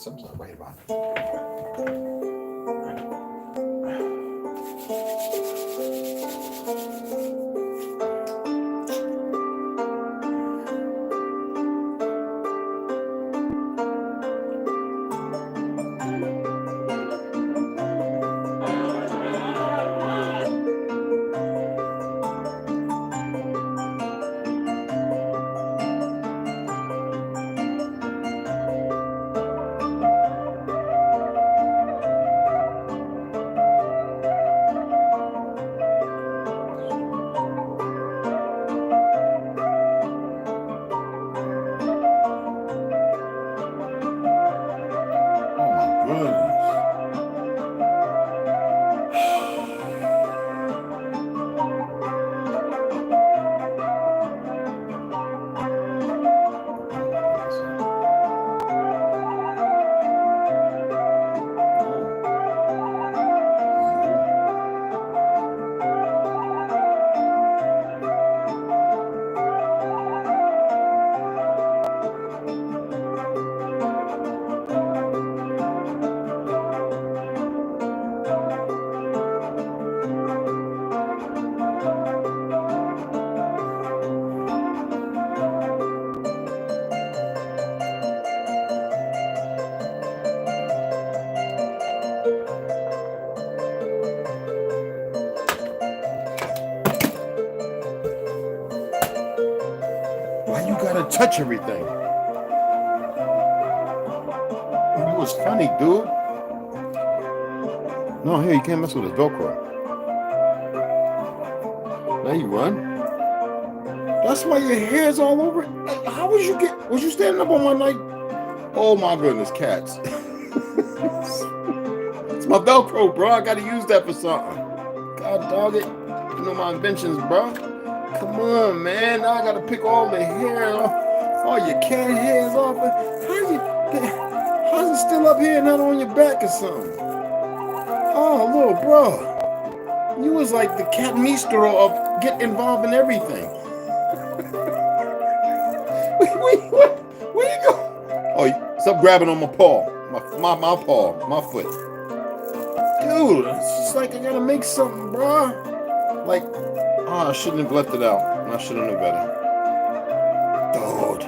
Something's not right about it. gotta touch everything. It was funny, dude. No, here, you can't mess with his Velcro. Now you run. That's why your hair's all over it. How was you standing up on my night? Oh my goodness, cats. It's my Velcro, bro. I gotta use that for something. God dog it. You know my inventions, bro. Come on, man. Now I gotta pick all the hair off, all your cat hairs off. How's it still up here and not on your back or something? Oh, little bro. You was like the cat meester of get involved in everything. Where you go? Oh, stop grabbing on my paw. My paw, my foot. Dude, it's just like I gotta make something, bro. Like, oh, I shouldn't have left it out. I should have known better. Dude.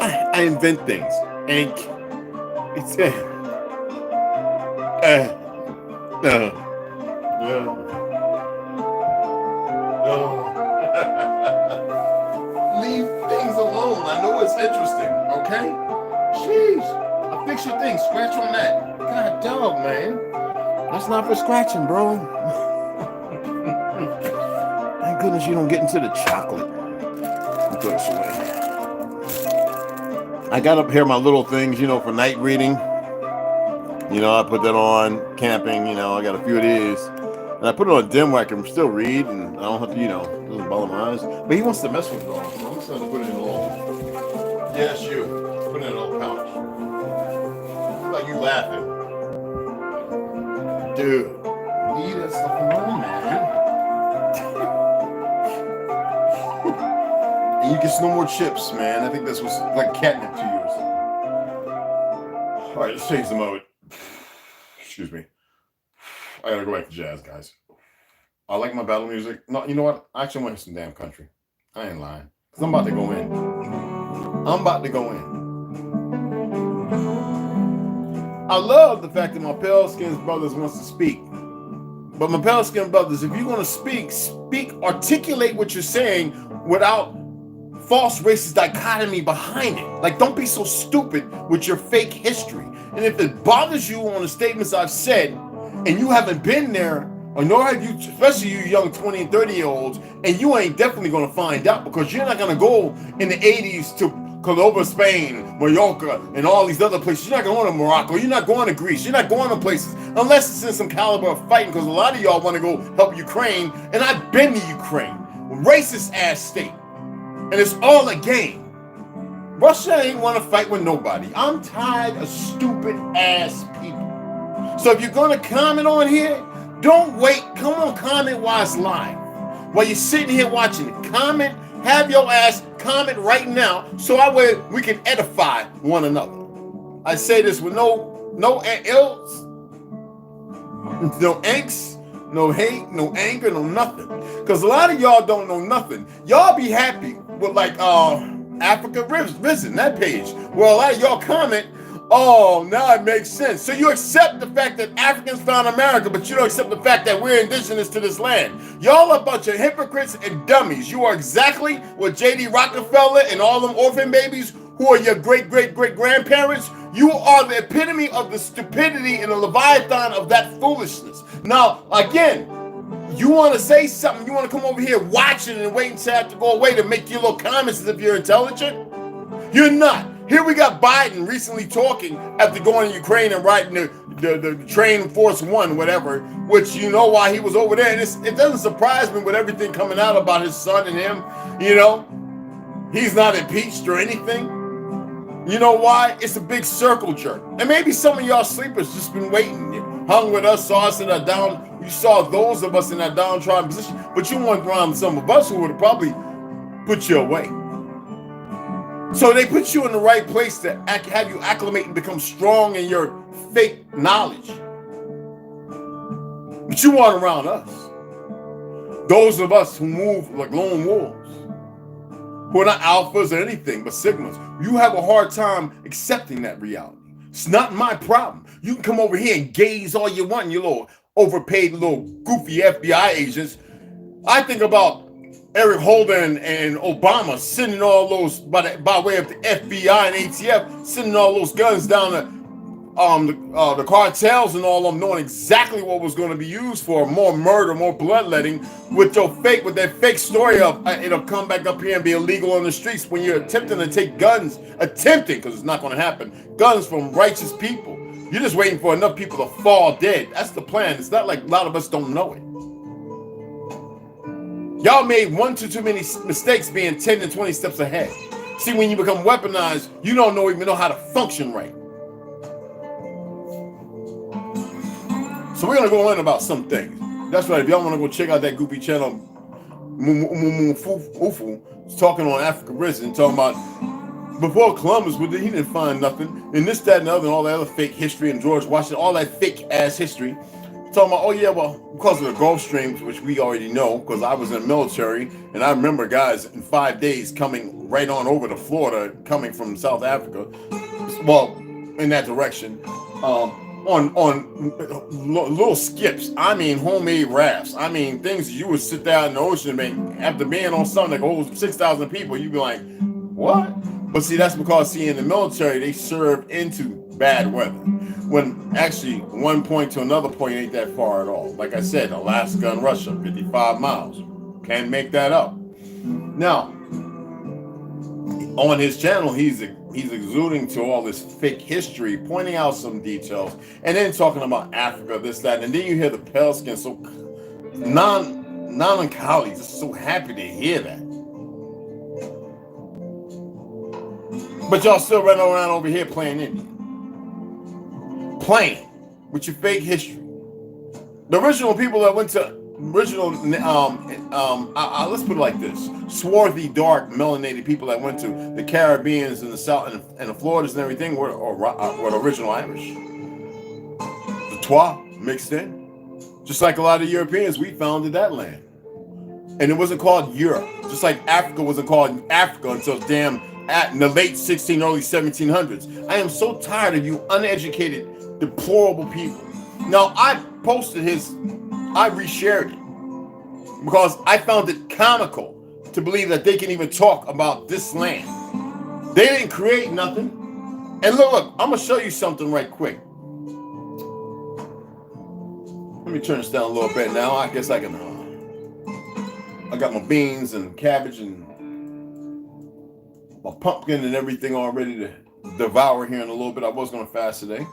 I invent things. Ink. It's yeah. Leave things alone. I know it's interesting, okay? Jeez. I'll fix your thing. Scratch on that. God dog, man. That's not for scratching, bro. Thank goodness you don't get into the chocolate. I'll throw this away. I got up here my little things, you know, for night reading. You know, I put that on camping, you know, I got a few of these. And I put it on dim where I can still read and I don't have to, you know, it doesn't bother my eyes. But he wants to mess with it all. So I'm just gonna put it in a little. Yes, you. Put it in a little pouch. Like you laughing. Dude, leave that stuff alone, man. And you get some more chips, man. I think this was like catnip to you or something. All right, let's change the mode. Excuse me. I gotta go back to jazz, guys. I like my battle music. No, you know what? I actually want some damn country. I ain't lying. Because I'm about to go in. I love the fact that my pale skinned brothers wants to speak. But my pale skinned brothers, if you're gonna speak, articulate what you're saying without false racist dichotomy behind it. Like, don't be so stupid with your fake history. And if it bothers you on the statements I've said, and you haven't been there, or nor have you, especially you young 20 and 30-year-olds, and you ain't definitely gonna find out because you're not gonna go in the 80s to Cordoba, Spain, Mallorca, and all these other places. You're not going to Morocco. You're not going to Greece. You're not going to places unless it's in some caliber of fighting, because a lot of y'all want to go help Ukraine, and I've been to Ukraine. Racist ass state. And it's all a game. Russia ain't want to fight with nobody. I'm tired of stupid ass people. So if you're going to comment on here, don't wait. Come on, comment while it's live. While you're sitting here watching it, comment. Have your ass comment right now so that way we can edify one another. I say this with no ills, no angst, no hate, no anger, no nothing. Because a lot of y'all don't know nothing. Y'all be happy with like Africa Risen, that page. Well, a lot of y'all comment, oh, now it makes sense. So you accept the fact that Africans found America, but you don't accept the fact that we're indigenous to this land. Y'all are a bunch of hypocrites and dummies. You are exactly what J.D. Rockefeller and all them orphan babies who are your great-great-great-grandparents. You are the epitome of the stupidity and the leviathan of that foolishness. Now, again, you want to say something, you want to come over here watching and wait until I have to go away to make your little comments as if you're intelligent? You're not. Here we got Biden recently talking after going to Ukraine and riding the train Force One, whatever, which you know why he was over there. And it doesn't surprise me with everything coming out about his son and him. You know, he's not impeached or anything. You know why? It's a big circle jerk. And maybe some of y'all sleepers just been waiting. You hung with us, saw us in that down. You saw those of us in that downtrodden position, but you weren't around some of us who would have probably put you away. So they put you in the right place to have you acclimate and become strong in your fake knowledge. But you weren't around us. Those of us who move like lone wolves, who are not alphas or anything but sigmas, you have a hard time accepting that reality. It's not my problem. You can come over here and gaze all you want, you little overpaid little goofy FBI agents. I think about Eric Holder and Obama sending all those by way of the FBI and ATF, sending all those guns down the cartels and all of them, knowing exactly what was going to be used for more murder, more bloodletting, with that fake story of it'll come back up here and be illegal on the streets when you're attempting to take guns, because it's not going to happen, guns from righteous people. You're just waiting for enough people to fall dead. That's the plan. It's not like a lot of us don't know it. Y'all made one too many mistakes being 10 to 20 steps ahead. See, when you become weaponized, you don't even know how to function right. So we're going to go in about some things. That's right. If y'all want to go check out that goofy channel, Ufu, talking on Africa Risen, talking about before Columbus, he didn't find nothing. And this, that, and the other, and all that other fake history, and George Washington, all that fake ass history. Talking about, oh yeah, well, because of the Gulf Streams, which we already know, because I was in the military, and I remember guys in 5 days coming right on over to Florida, coming from South Africa, well, in that direction, on little skips. I mean, homemade rafts. I mean, things you would sit down in the ocean and after being on something that holds 6,000 people, you'd be like, what? But see, that's because, in the military, they served into bad weather. When actually, one point to another point ain't that far at all. Like I said, Alaska and Russia, 55 miles. Can't make that up. Now, on his channel, he's exuding to all this fake history, pointing out some details, and then talking about Africa, this, that, and then you hear the pale skin, so non-colleagues are so happy to hear that. But y'all still running around over here playing Indian. Playing with your fake history. The original people that went to let's put it like this: swarthy, dark, melanated people that went to the Caribbeans and the South and the Floridas and everything were the original Irish. The Twa mixed in, just like a lot of Europeans. We founded that land, and it wasn't called Europe. Just like Africa wasn't called Africa until in the late 1600s, early 1700s. I am so tired of you uneducated, deplorable people. Now, I reshared it because I found it comical to believe that they can even talk about this land. They didn't create nothing. And look, I'm going to show you something right quick. Let me turn this down a little bit now. I guess I can, I got my beans and cabbage and my pumpkin and everything all ready to devour here in a little bit. I was going to fast today.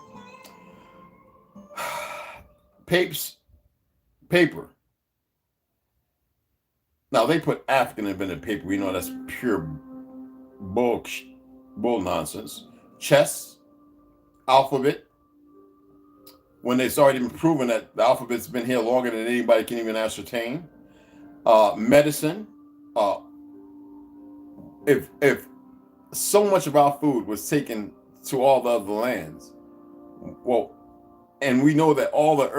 Paper. Now, they put African invented paper. We know that's pure bull nonsense. Chess, alphabet. When it's already been proven that the alphabet's been here longer than anybody can even ascertain. Medicine. If so much of our food was taken to all the other lands, well, and we know that all the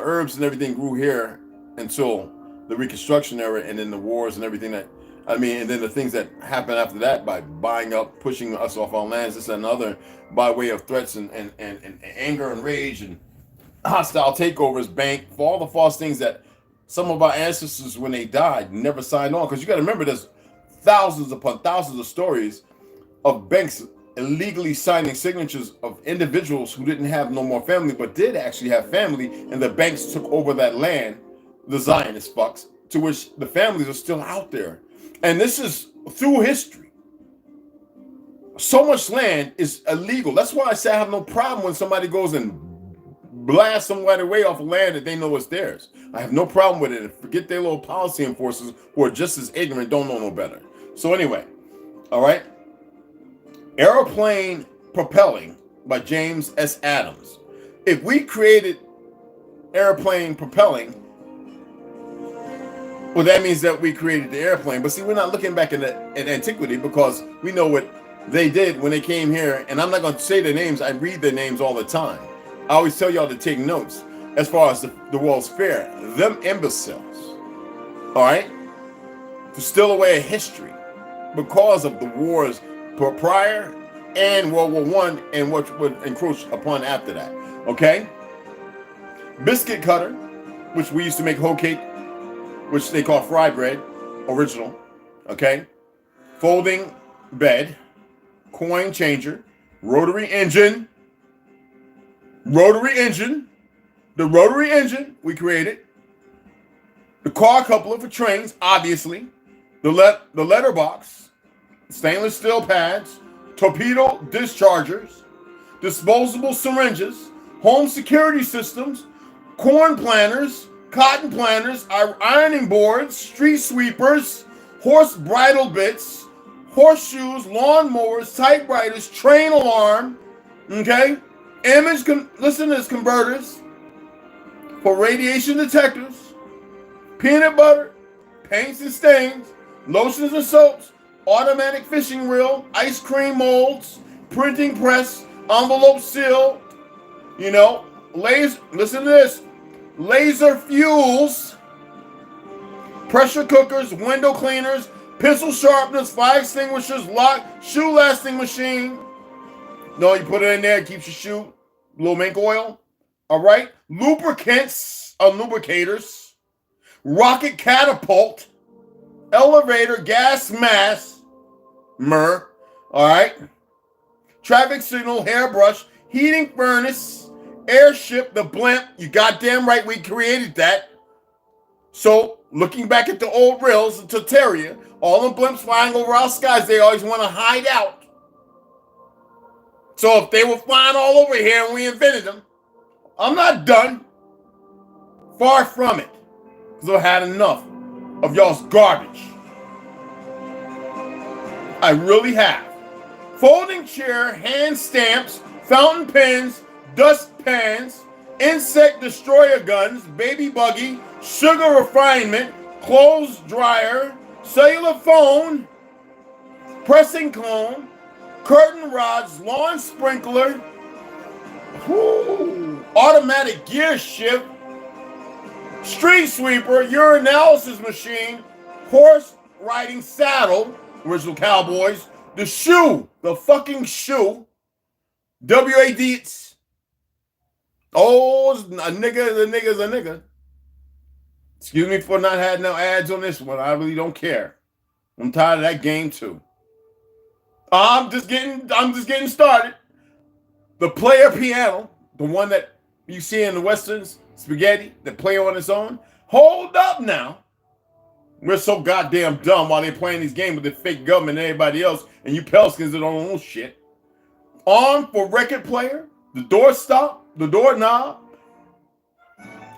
herbs and everything grew here until the Reconstruction era, and then the wars and everything and then the things that happened after that by buying up, pushing us off our lands, this and another, by way of threats and anger and rage and hostile takeovers, for all the false things that some of our ancestors, when they died, never signed on. Because you got to remember, there's thousands upon thousands of stories of banks illegally signing signatures of individuals who didn't have no more family, but did actually have family, and the banks took over that land, the Zionist fucks, to which the families are still out there. And this is through history. So much land is illegal. That's why I say I have no problem when somebody goes and blasts somebody away off of land that they know is theirs. I have no problem with it. And forget their little policy enforcers who are just as ignorant, don't know no better. So anyway, all right. Aeroplane propelling by James S. Adams. If we created airplane propelling, well, that means that we created the airplane. But see, we're not looking back in antiquity, because we know what they did when they came here. And I'm not going to say their names. I read their names all the time. I always tell y'all to take notes as far as the World's Fair. Them imbeciles, all right, to steal away a history because of the wars prior and World War I and what would encroach upon after that. Okay? Biscuit cutter, which we used to make hoe cake, which they call fry bread. original, okay? Folding bed, coin changer, rotary engine, the rotary engine we created, the car coupler for trains, obviously, the letterbox, stainless steel pads, torpedo dischargers, disposable syringes, home security systems, corn planters, cotton planters, ironing boards, street sweepers, horse bridle bits, horseshoes, lawnmowers, typewriters, train alarm, okay? Listeners converters for radiation detectors, peanut butter, paints and stains, lotions and soaps, automatic fishing reel, ice cream molds, printing press, envelope seal, listen to this, laser fuels, pressure cookers, window cleaners, pencil sharpeners, fire extinguishers, shoe lasting machine. No, you put it in there, it keeps your shoe, little mink oil. All right, lubricants, lubricators, rocket catapult, elevator, gas mask, all right, traffic signal, hairbrush, heating furnace, airship, the blimp. You goddamn right, we created that. So, looking back at the old reels and Terraria, all the blimps flying over our skies, they always want to hide out. So if they were flying all over here and we invented them, I'm not done. Far from it. Because I've had enough of y'all's garbage. I really have. Folding chair, hand stamps, fountain pens, dust pans, insect destroyer guns, baby buggy, sugar refinement, clothes dryer, cellular phone, pressing comb, curtain rods, lawn sprinkler, automatic gear shift, street sweeper, urinalysis machine, horse riding saddle, original cowboys, the shoe, the fucking shoe, WAD. Oh, a nigga's a nigga. Excuse me for not having no ads on this one. I really don't care. I'm tired of that game too. I'm just getting started. The player piano, the one that you see in the Westerns, spaghetti, that play on its own. Hold up now. We're so goddamn dumb while they're playing these games with the fake government and everybody else, and you Pelskins that don't own shit. Arm for record player, the door stop, the doorknob,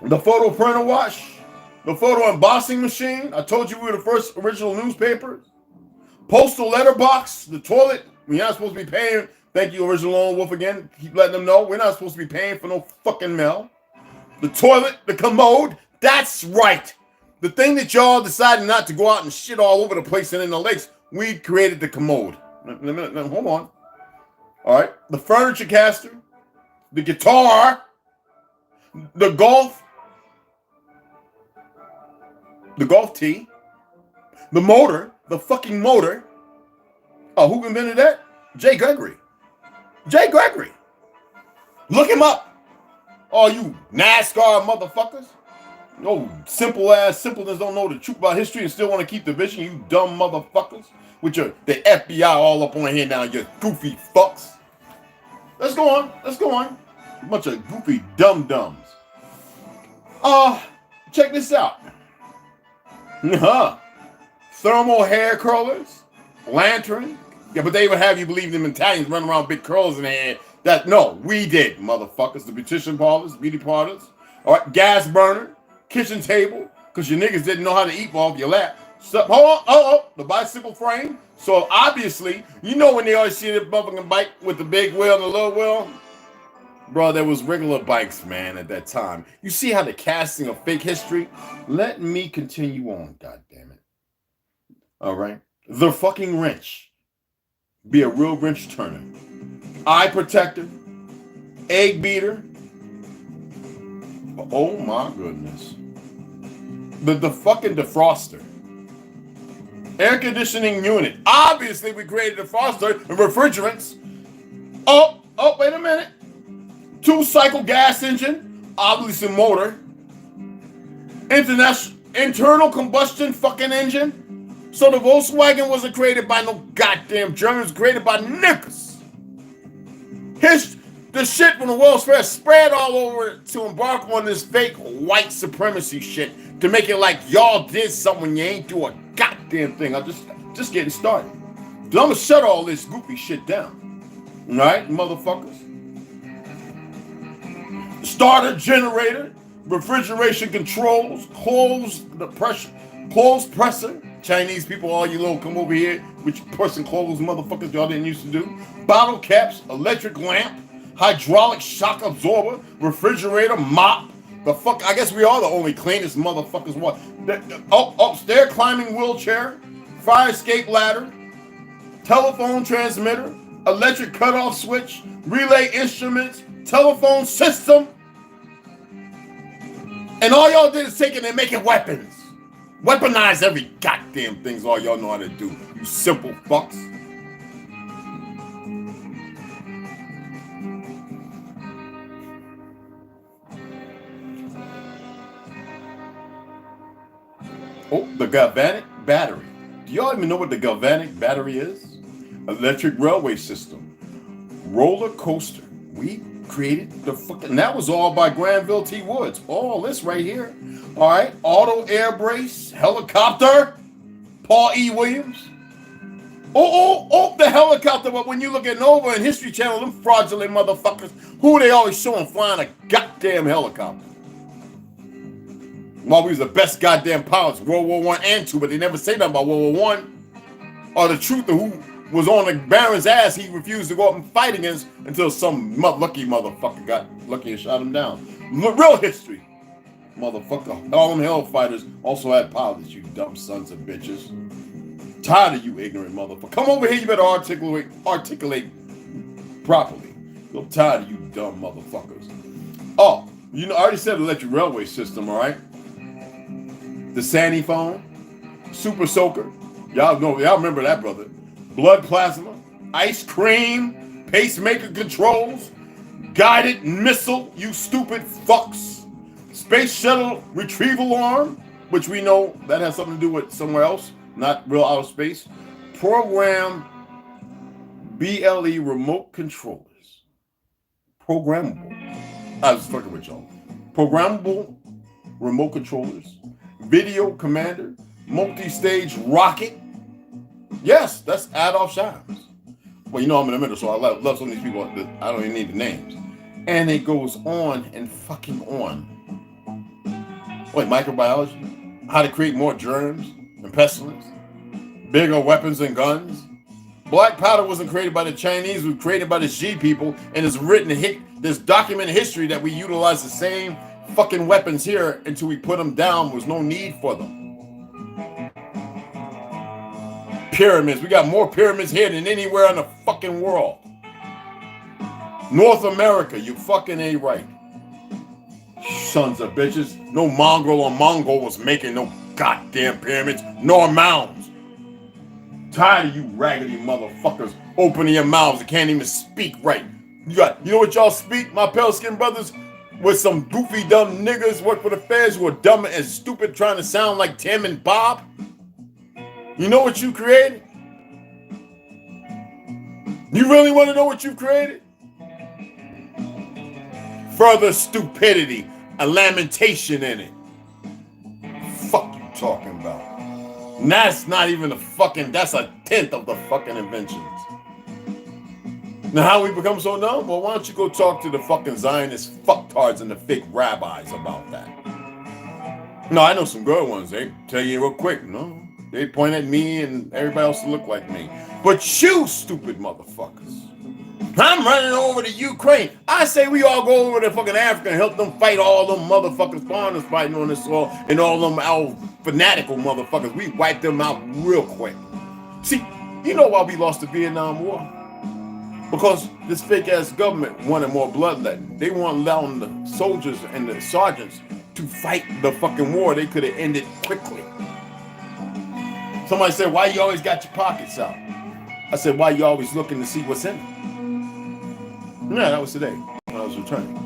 the photo printer wash, the photo embossing machine. I told you we were the first original newspaper. Postal letterbox, the toilet. We're not supposed to be paying. Thank you, original Lone Wolf again. Keep letting them know we're not supposed to be paying for no fucking mail. The toilet, the commode. That's right. The thing that y'all decided not to go out and shit all over the place and in the lakes, we created the commode. Hold on. All right. The furniture caster, the guitar, the golf tee, the motor, the fucking motor. Oh, who invented that? Jay Gregory. Look him up. All you NASCAR motherfuckers. No simpletons don't know the truth about history and still want to keep the vision, you dumb motherfuckers. With the FBI all up on here now, you goofy fucks. Let's go on. A bunch of goofy dum-dums. Check this out. Thermal hair curlers, lantern. Yeah, but they would have you believe them Italians running around with big curls in their hair. No, we did, motherfuckers. The beautician parlors, beauty parlors. All right, gas burner, kitchen table, because your niggas didn't know how to eat off your lap. Hold on, the bicycle frame. So obviously, when they always see the motherfucking bike with the big wheel and the little wheel? Bro, there was regular bikes, man, at that time. You see how the casting of fake history? Let me continue on, goddammit. All right? The fucking wrench. Be a real wrench turner. Eye protector. Egg beater. Oh my goodness. The fucking defroster. Air conditioning unit. Obviously, we created a defroster and refrigerants. Oh, wait a minute. 2-cycle gas engine. Obviously, motor. Internal combustion fucking engine. So the Volkswagen wasn't created by no goddamn Germans, created by niggas. The shit from the World's Fair spread all over to embark on this fake white supremacy shit to make it like y'all did something when you ain't do a goddamn thing. I'm just getting started. I'm gonna shut all this goofy shit down. All right, motherfuckers? Starter generator, refrigeration controls, clothes presser. Chinese people, all you little come over here with your pressing clothes, motherfuckers y'all didn't used to do. Bottle caps, electric lamp, hydraulic shock absorber, refrigerator, mop. The fuck, I guess we are the only cleanest motherfuckers. What? Upstairs climbing wheelchair, fire escape ladder, telephone transmitter, electric cutoff switch, relay instruments, telephone system. And all y'all did is take it and make it weapons. Weaponize every goddamn thing's all y'all know how to do. You simple fucks. Oh, the galvanic battery. Do y'all even know what the galvanic battery is? Electric railway system. Roller coaster. We created the fucking... That was all by Granville T. Woods. All this right here. All right. Auto air brace. Helicopter. Paul E. Williams. The helicopter. But when you look at Nova and History Channel, them fraudulent motherfuckers, who they always showing flying a goddamn helicopter? While we was the best goddamn pilots, World War I and II, but they never say nothing about World War I. Or the truth of who was on the Baron's ass he refused to go up and fight against until some lucky motherfucker got lucky and shot him down. Real history. Motherfucker. All them hellfighters also had pilots, you dumb sons of bitches. Tired of you ignorant motherfucker. Come over here, you better articulate properly. I'm tired of you dumb motherfuckers. Oh, you know, I already said electric railway system, all right? The Sandy phone, Super Soaker. Y'all remember that, brother. Blood plasma, ice cream, pacemaker controls, guided missile, you stupid fucks. Space shuttle retrieval arm, which we know that has something to do with somewhere else, not real outer space. Program BLE remote controllers. Programmable. I was fucking with y'all. Programmable remote controllers. Video commander. Multi-stage rocket. Yes, that's Adolf Shines. Well, you know I'm in the middle, so I love some of these people that I don't even need the names. And it goes on and fucking on. Wait, microbiology? How to create more germs and pestilence? Bigger weapons and guns? Black powder wasn't created by the Chinese, it was created by the Xi people, and it's written, there's documented history that we utilize the same fucking weapons here until we put them down. There was no need for them. Pyramids. We got more pyramids here than anywhere in the fucking world. North America, you fucking ain't right. Sons of bitches. No mongrel or Mongol was making no goddamn pyramids nor mounds. Tired of you raggedy motherfuckers opening your mouths and can't even speak right. You know what y'all speak, my pale skinned brothers? With some goofy dumb niggas work for the feds who are dumb and stupid trying to sound like Tim and Bob? You know what you created? You really want to know what you created? Further stupidity, a lamentation in it. Fuck you talking about? And that's not even that's a tenth of the fucking inventions. Now how we become so dumb? Well, why don't you go talk to the fucking Zionist fucktards and the fake rabbis about that? No, I know some good ones. They tell you real quick, no. They point at me and everybody else to look like me. But you stupid motherfuckers. I'm running over to Ukraine. I say we all go over to fucking Africa and help them fight all them motherfuckers foreigners fighting on this soil and all them our fanatical motherfuckers. We wipe them out real quick. See, you know why we lost the Vietnam War? Because this fake ass government wanted more bloodletting. They weren't allowing the soldiers and the sergeants to fight the fucking war. They could have ended quickly. Somebody said, why you always got your pockets out? I said, why you always looking to see what's in it? Yeah, that was today when I was returning.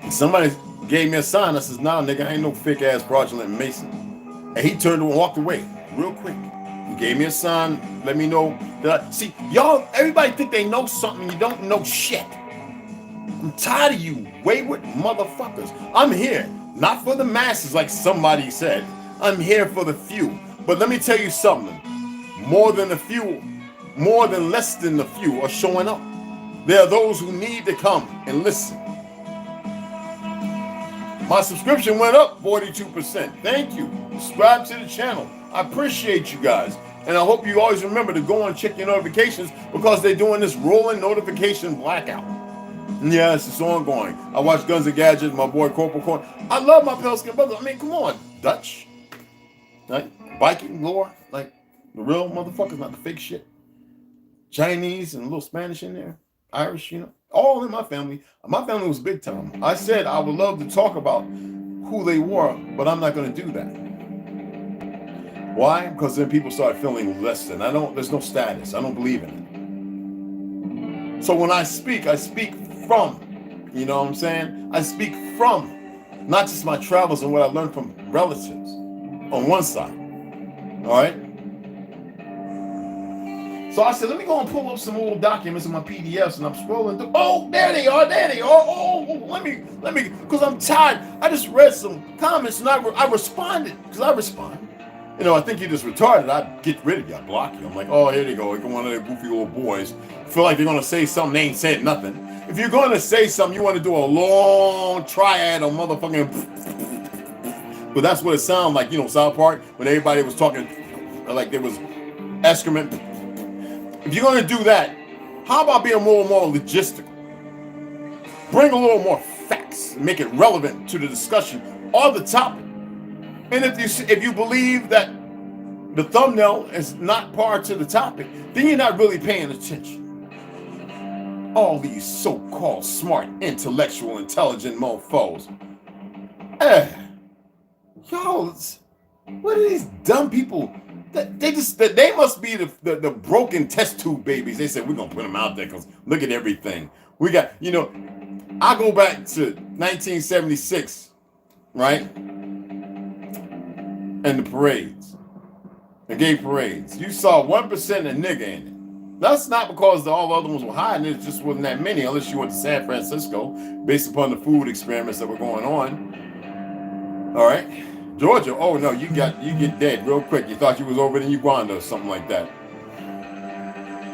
And somebody gave me a sign that says, nah, nigga, I ain't no fake ass fraudulent Mason. And he turned and walked away real quick. He gave me a sign, let me know that see, y'all, everybody think they know something, you don't know shit. I'm tired of you wayward motherfuckers. I'm here, not for the masses like somebody said. I'm here for the few. But let me tell you something. More than a few, more than less than the few are showing up. There are those who need to come and listen. My subscription went up 42%. Thank you. Subscribe to the channel. I appreciate you guys. And I hope you always remember to go and check your notifications because they're doing this rolling notification blackout. Yes, it's ongoing. I watch Guns and Gadgets, my boy Corporal Corn. I love my pale skin brother. I mean, come on. Dutch. Right? Viking lore. Like the real motherfuckers, not the fake shit. Chinese and a little Spanish in there. Irish, you know. All in my family. My family was big time. I said I would love to talk about who they were, but I'm not going to do that. Why? Because then people start feeling less than. There's no status. I don't believe in it. So when I speak from, you know what I'm saying? I speak from not just my travels and what I learned from relatives on one side. All right? So I said, let me go and pull up some old documents in my PDFs, and I'm scrolling through. Oh, there they are. Oh, let me, because I'm tired. I just read some comments, and I responded, because I respond. You know, I think you're just retarded. I'd get rid of you. I'd block you. I'm like, oh, here they go. Like one of the goofy little boys. Feel like they're going to say something. They ain't said nothing. If you're going to say something, you want to do a long triad of motherfucking. But that's what it sounded like, you know, South Park, when everybody was talking like there was excrement. If you're going to do that, how about being more and more logistical? Bring a little more facts and make it relevant to the discussion or the topic. And if you believe that the thumbnail is not part to the topic, then you're not really paying attention. All these so-called smart, intellectual, intelligent mofos. Y'all, what are these dumb people? They must be the broken test tube babies. They said, we're going to put them out there because look at everything. We got, you know, I go back to 1976, right? And the parades, the gay parades. You saw 1% of nigga in it. That's not because all the other ones were hiding. It just wasn't that many unless you went to San Francisco based upon the food experiments that were going on. All right. Georgia, oh no, you get dead real quick. You thought you was over in Uganda or something like that.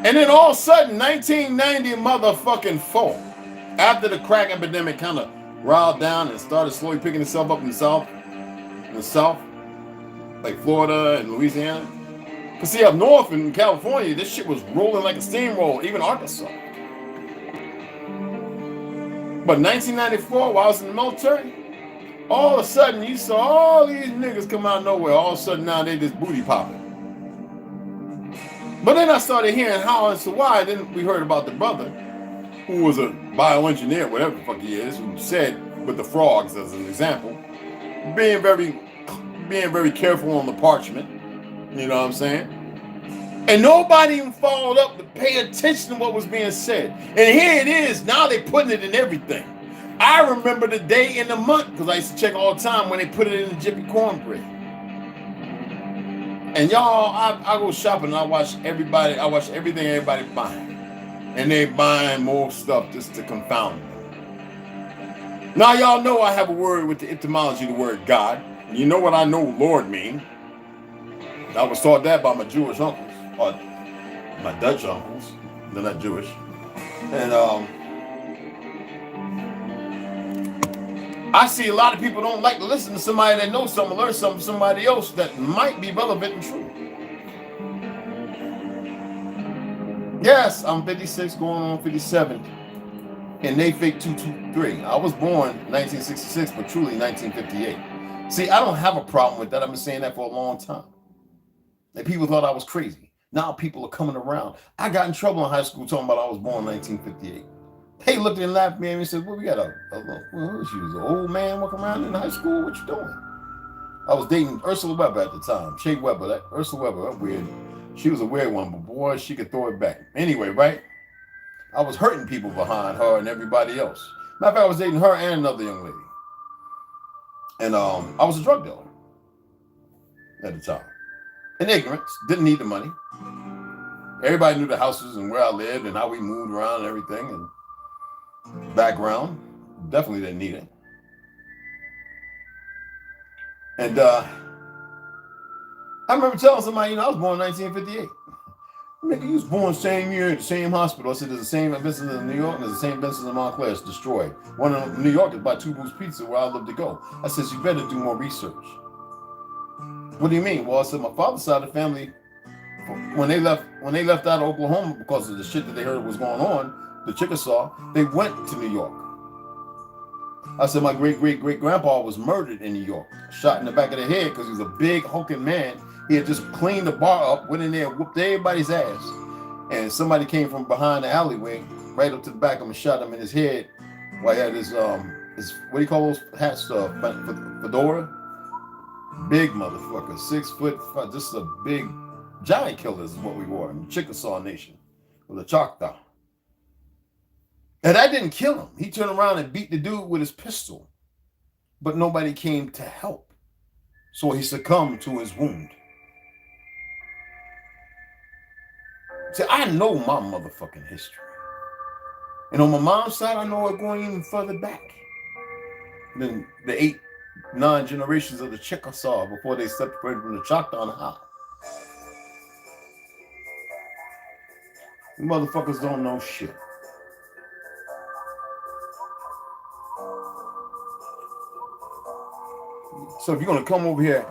And then all of a sudden, 1990 motherfucking 4, after the crack epidemic kind of riled down and started slowly picking itself up in the South, like Florida and Louisiana. Because see, up north in California, this shit was rolling like a steamroller, even Arkansas. But 1994, while I was in the military, all of a sudden, you saw all these niggas come out of nowhere. All of a sudden, now they just booty popping. But then I started hearing how and so why. Then we heard about the brother who was a bioengineer, whatever the fuck he is, who said, with the frogs as an example, being very careful on the parchment. You know what I'm saying? And nobody even followed up to pay attention to what was being said. And here it is. Now they're putting it in everything. I remember the day in the month, because I used to check all the time when they put it in the Jiffy cornbread. And y'all, I go shopping and I watch everything everybody buying. And they buying more stuff just to confound them. Now y'all know I have a word with the etymology of the word God. You know what I know Lord mean. I was taught that by my Jewish uncles, or my Dutch uncles. They're not Jewish. And I see a lot of people don't like to listen to somebody that knows something, learn something from somebody else that might be relevant and true. Yes, I'm 56, going on 57. And they fake 223. I was born 1966, but truly 1958. See, I don't have a problem with that. I've been saying that for a long time. And people thought I was crazy. Now people are coming around. I got in trouble in high school talking about I was born in 1958. They looked and laughed at me and said, well, we got she was an old man walking around in high school? What you doing? I was dating Ursula Weber at the time. Shea Weber, Ursula Weber, that weird. She was a weird one, but boy, she could throw it back. Anyway, right? I was hurting people behind her and everybody else. Matter of fact, I was dating her and another young lady. And I was a drug dealer. at the time. In ignorance, didn't need the money. Everybody knew the houses and where I lived and how we moved around and everything. And background, definitely didn't need it. And I remember telling somebody, I was born in 1958. Nigga, you was born same year at the same hospital. I said, there's the same business in New York and there's the same business in Montclair. It's destroyed. One in New York is by Two Boots Pizza, where I live to go. I said, you better do more research. What do you mean? Well, I said, my father's side of the family, when they left out of Oklahoma because of the shit that they heard was going on, the Chickasaw, they went to New York. I said, my great-great-great-grandpa was murdered in New York, shot in the back of the head because he was a big hulking man. He had just cleaned the bar up, went in there, whooped everybody's ass. And somebody came from behind the alleyway, right up to the back of him and shot him in his head while he had his what do you call those hats? Fedora? Big motherfucker, 6 foot, just a big giant killer is what we were in the Chickasaw Nation with a Choctaw. And that didn't kill him. He turned around and beat the dude with his pistol. But nobody came to help. So he succumbed to his wound. See, I know my motherfucking history. And on my mom's side, I know it going even further back than the 8, 9 generations of the Chickasaw before they separated from the Choctaw and how. You motherfuckers don't know shit. So if you're going to come over here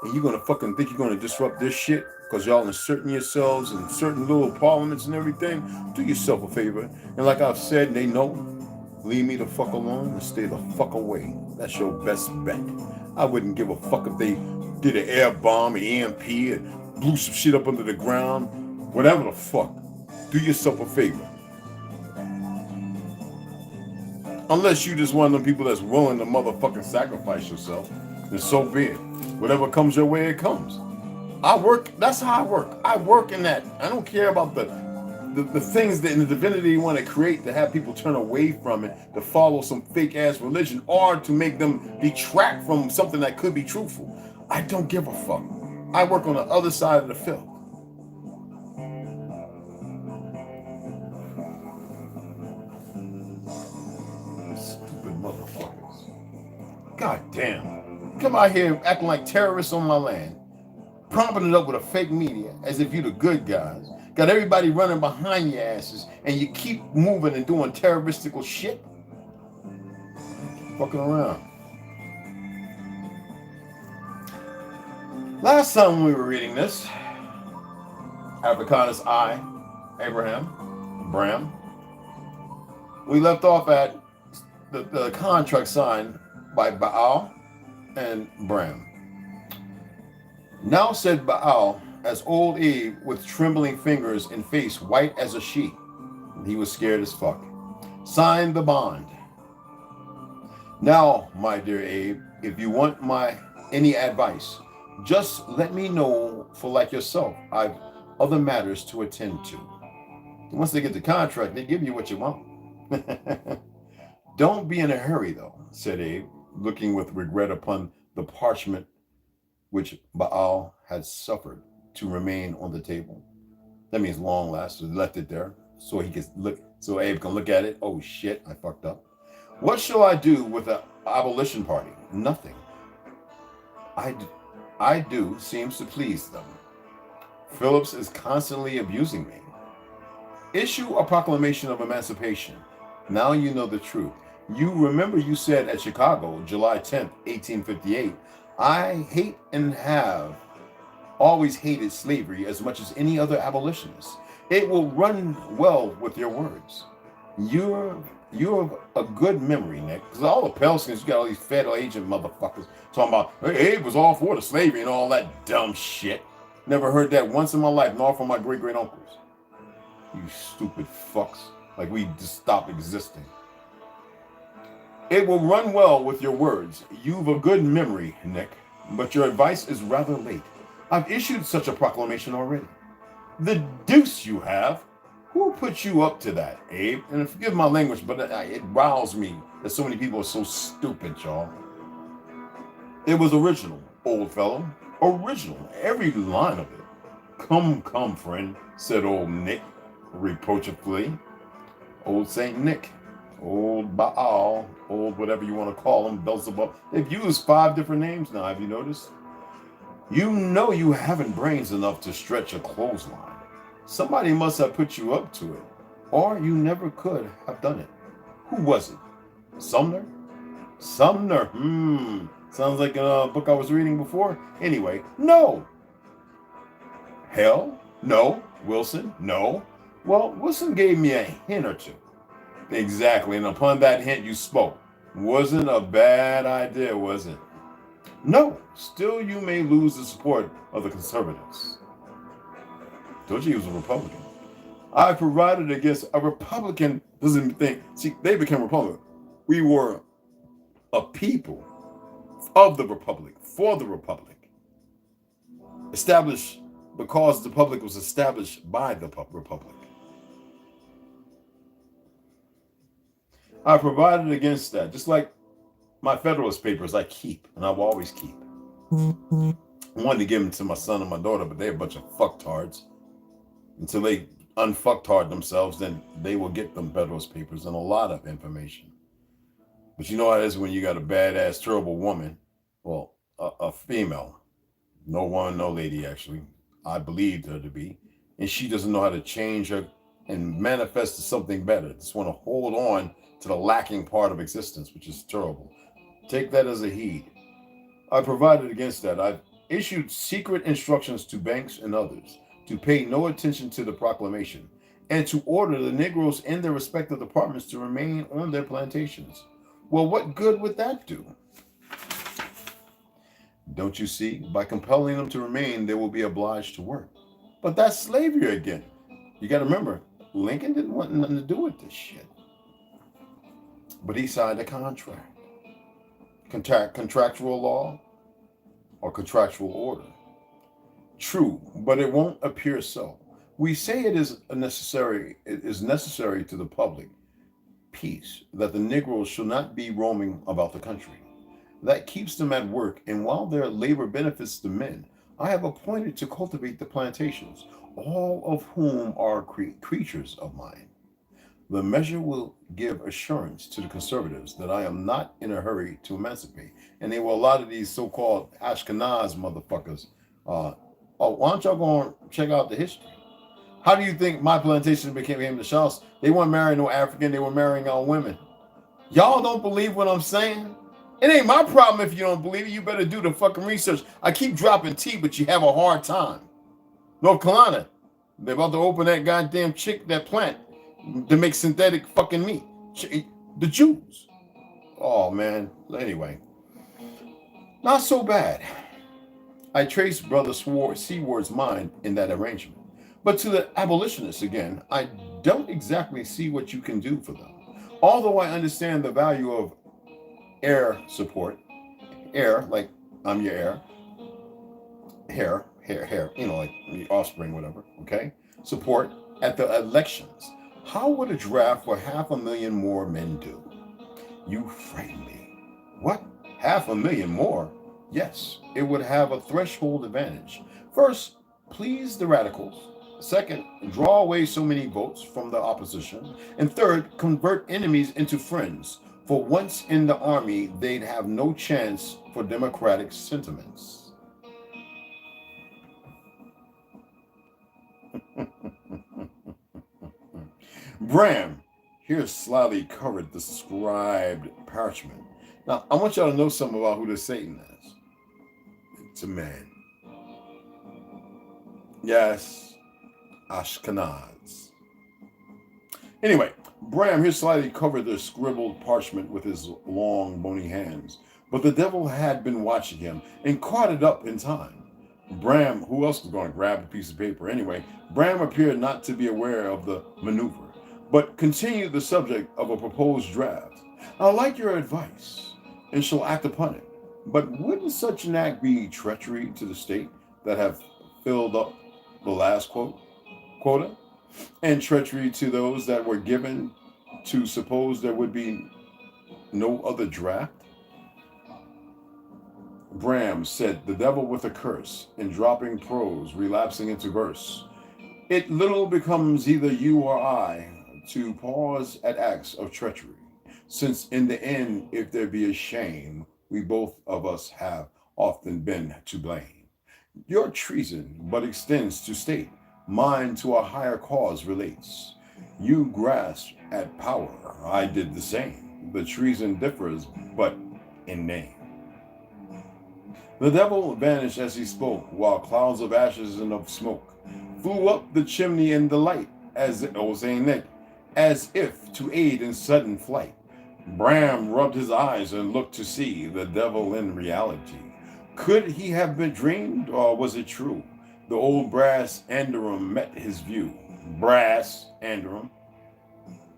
and you're going to fucking think you're going to disrupt this shit because y'all inserting yourselves in certain little parliaments and everything, do yourself a favor. And like I've said, and they know, leave me the fuck alone and stay the fuck away. That's your best bet. I wouldn't give a fuck if they did an air bomb, an EMP, and blew some shit up under the ground. Whatever the fuck. Do yourself a favor. Unless you just one of them people that's willing to motherfucking sacrifice yourself, then so be it. Whatever comes your way, it comes. I work, that's how I work. I work in that. I don't care about the things that in the divinity you want to create to have people turn away from it, to follow some fake ass religion, or to make them detract from something that could be truthful. I don't give a fuck. I work on the other side of the field. Stupid motherfuckers. God damn. Come out here acting like terrorists on my land, propping it up with a fake media as if you're the good guys. Got everybody running behind your asses, and you keep moving and doing terroristical shit. Fucking around. Last time we were reading this, Africanus I, Bram, we left off at the contract signed by Baal and Bram. Now said Baal, as old Abe with trembling fingers and face white as a sheet. He was scared as fuck. Signed the bond. Now, my dear Abe, if you want any advice, just let me know, for like yourself, I've other matters to attend to. Once they get the contract, they give you what you want. Don't be in a hurry, though, said Abe, looking with regret upon the parchment which Baal had suffered to remain on the table. That means long last, so left it there so he can look, so Abe can look at it. Oh shit, I fucked up. What shall I do with the abolition party? Nothing. I do seems to please them. Phillips is constantly abusing me. Issue a proclamation of emancipation. Now you know the truth. You remember you said at Chicago, July 10th, 1858, I hate and have always hated slavery as much as any other abolitionist. It will run well with your words. You're a good memory, Nick. Because all the Pelskins, you got all these federal agent motherfuckers talking about, hey, Abe was all for the slavery and all that dumb shit. Never heard that once in my life, nor from my great-great-uncles. You stupid fucks. Like we just stopped existing. It will run well with your words. You've a good memory, Nick, but your advice is rather late. I've issued such a proclamation already. The deuce you have. Who put you up to that, Abe? And forgive my language, but it riles me that so many people are so stupid, y'all. It was original, old fellow. Original, every line of it. Come, friend, said old Nick, reproachfully. Old Saint Nick, old Baal, old whatever you want to call him, Beelzebub. They've used 5 different names now, have you noticed? You know you haven't brains enough to stretch a clothesline. Somebody must have put you up to it, or you never could have done it. Who was it? Sumner? Sumner, sounds like a book I was reading before. Anyway, no. Hell? No. Wilson? No. Well, Wilson gave me a hint or two. Exactly, and upon that hint you spoke. Wasn't a bad idea, was it? No. Still, you may lose the support of the conservatives. Told you he was a Republican. I provided against a Republican doesn't think. See, they became Republican. We were a people of the Republic, for the Republic. Established because the public was established by the Republic. I provided against that, just like my Federalist Papers I keep, and I will always keep. I wanted to give them to my son and my daughter, but they're a bunch of fucktards. Until they unfucktard themselves, then they will get them Federalist Papers and a lot of information. But you know how it is when you got a badass, terrible woman, well, a female, no woman, no lady actually, I believed her to be, and she doesn't know how to change her and manifest to something better. Just want to hold on to the lacking part of existence, which is terrible. Take that as a heed. I provided against that. I've issued secret instructions to banks and others to pay no attention to the proclamation and to order the Negroes in their respective departments to remain on their plantations. Well, what good would that do? Don't you see? By compelling them to remain, they will be obliged to work. But that's slavery again. You got to remember, Lincoln didn't want nothing to do with this shit. But he signed a contract. Contractual law or contractual order. True, but it won't appear so. We say it is necessary to the public peace that the Negroes shall not be roaming about the country. That keeps them at work, and while their labor benefits the men, I have appointed to cultivate the plantations, all of whom are creatures of mine. The measure will give assurance to the conservatives that I am not in a hurry to emancipate. And they were a lot of these so-called Ashkenaz motherfuckers. Why don't y'all go and check out the history? How do you think my plantation became the Shahs? They weren't marrying no African, they were marrying our women. Y'all don't believe what I'm saying? It ain't my problem if you don't believe it. You better do the fucking research. I keep dropping T, but you have a hard time. North Carolina, they're about to open that goddamn that plant to make synthetic fucking meat. The Jews. Oh, man. Anyway. Not so bad. I traced Brother Seward's mind in that arrangement. But to the abolitionists again, I don't exactly see what you can do for them. Although I understand the value of heir support. Heir, like I'm your heir. Hair, you know, like the offspring, whatever, okay? Support at the elections. How would a draft for 500,000 more men do? You frighten me. What? 500,000 more? Yes, it would have a threshold advantage. First, please the radicals. Second, draw away so many votes from the opposition. And third, convert enemies into friends. For once in the army, they'd have no chance for democratic sentiments. Bram, here slyly covered the scribed parchment. Now, I want y'all to know something about who this Satan is. It's a man. Yes, Ashkenaz. Anyway, Bram here slightly covered the scribbled parchment with his long, bony hands. But the devil had been watching him and caught it up in time. Bram, who else was going to grab a piece of paper anyway? Bram appeared not to be aware of the maneuver, but continued the subject of a proposed draft. I like your advice and shall act upon it. But wouldn't such an act be treachery to the state that have filled up the last quota? And treachery to those that were given to suppose there would be no other draft? Bram said the devil with a curse, in dropping prose, relapsing into verse. It little becomes either you or I to pause at acts of treachery, since in the end, if there be a shame, we both of us have often been to blame. Your treason but extends to state, mine to a higher cause relates. You grasp at power, I did the same. The treason differs but in name. The devil vanished as he spoke, while clouds of ashes and of smoke flew up the chimney in delight, as if to aid in sudden flight. Bram rubbed his eyes and looked to see the devil in reality. Could he have been dreamed, or was it true? The old brass andorum met his view. Brass andorum,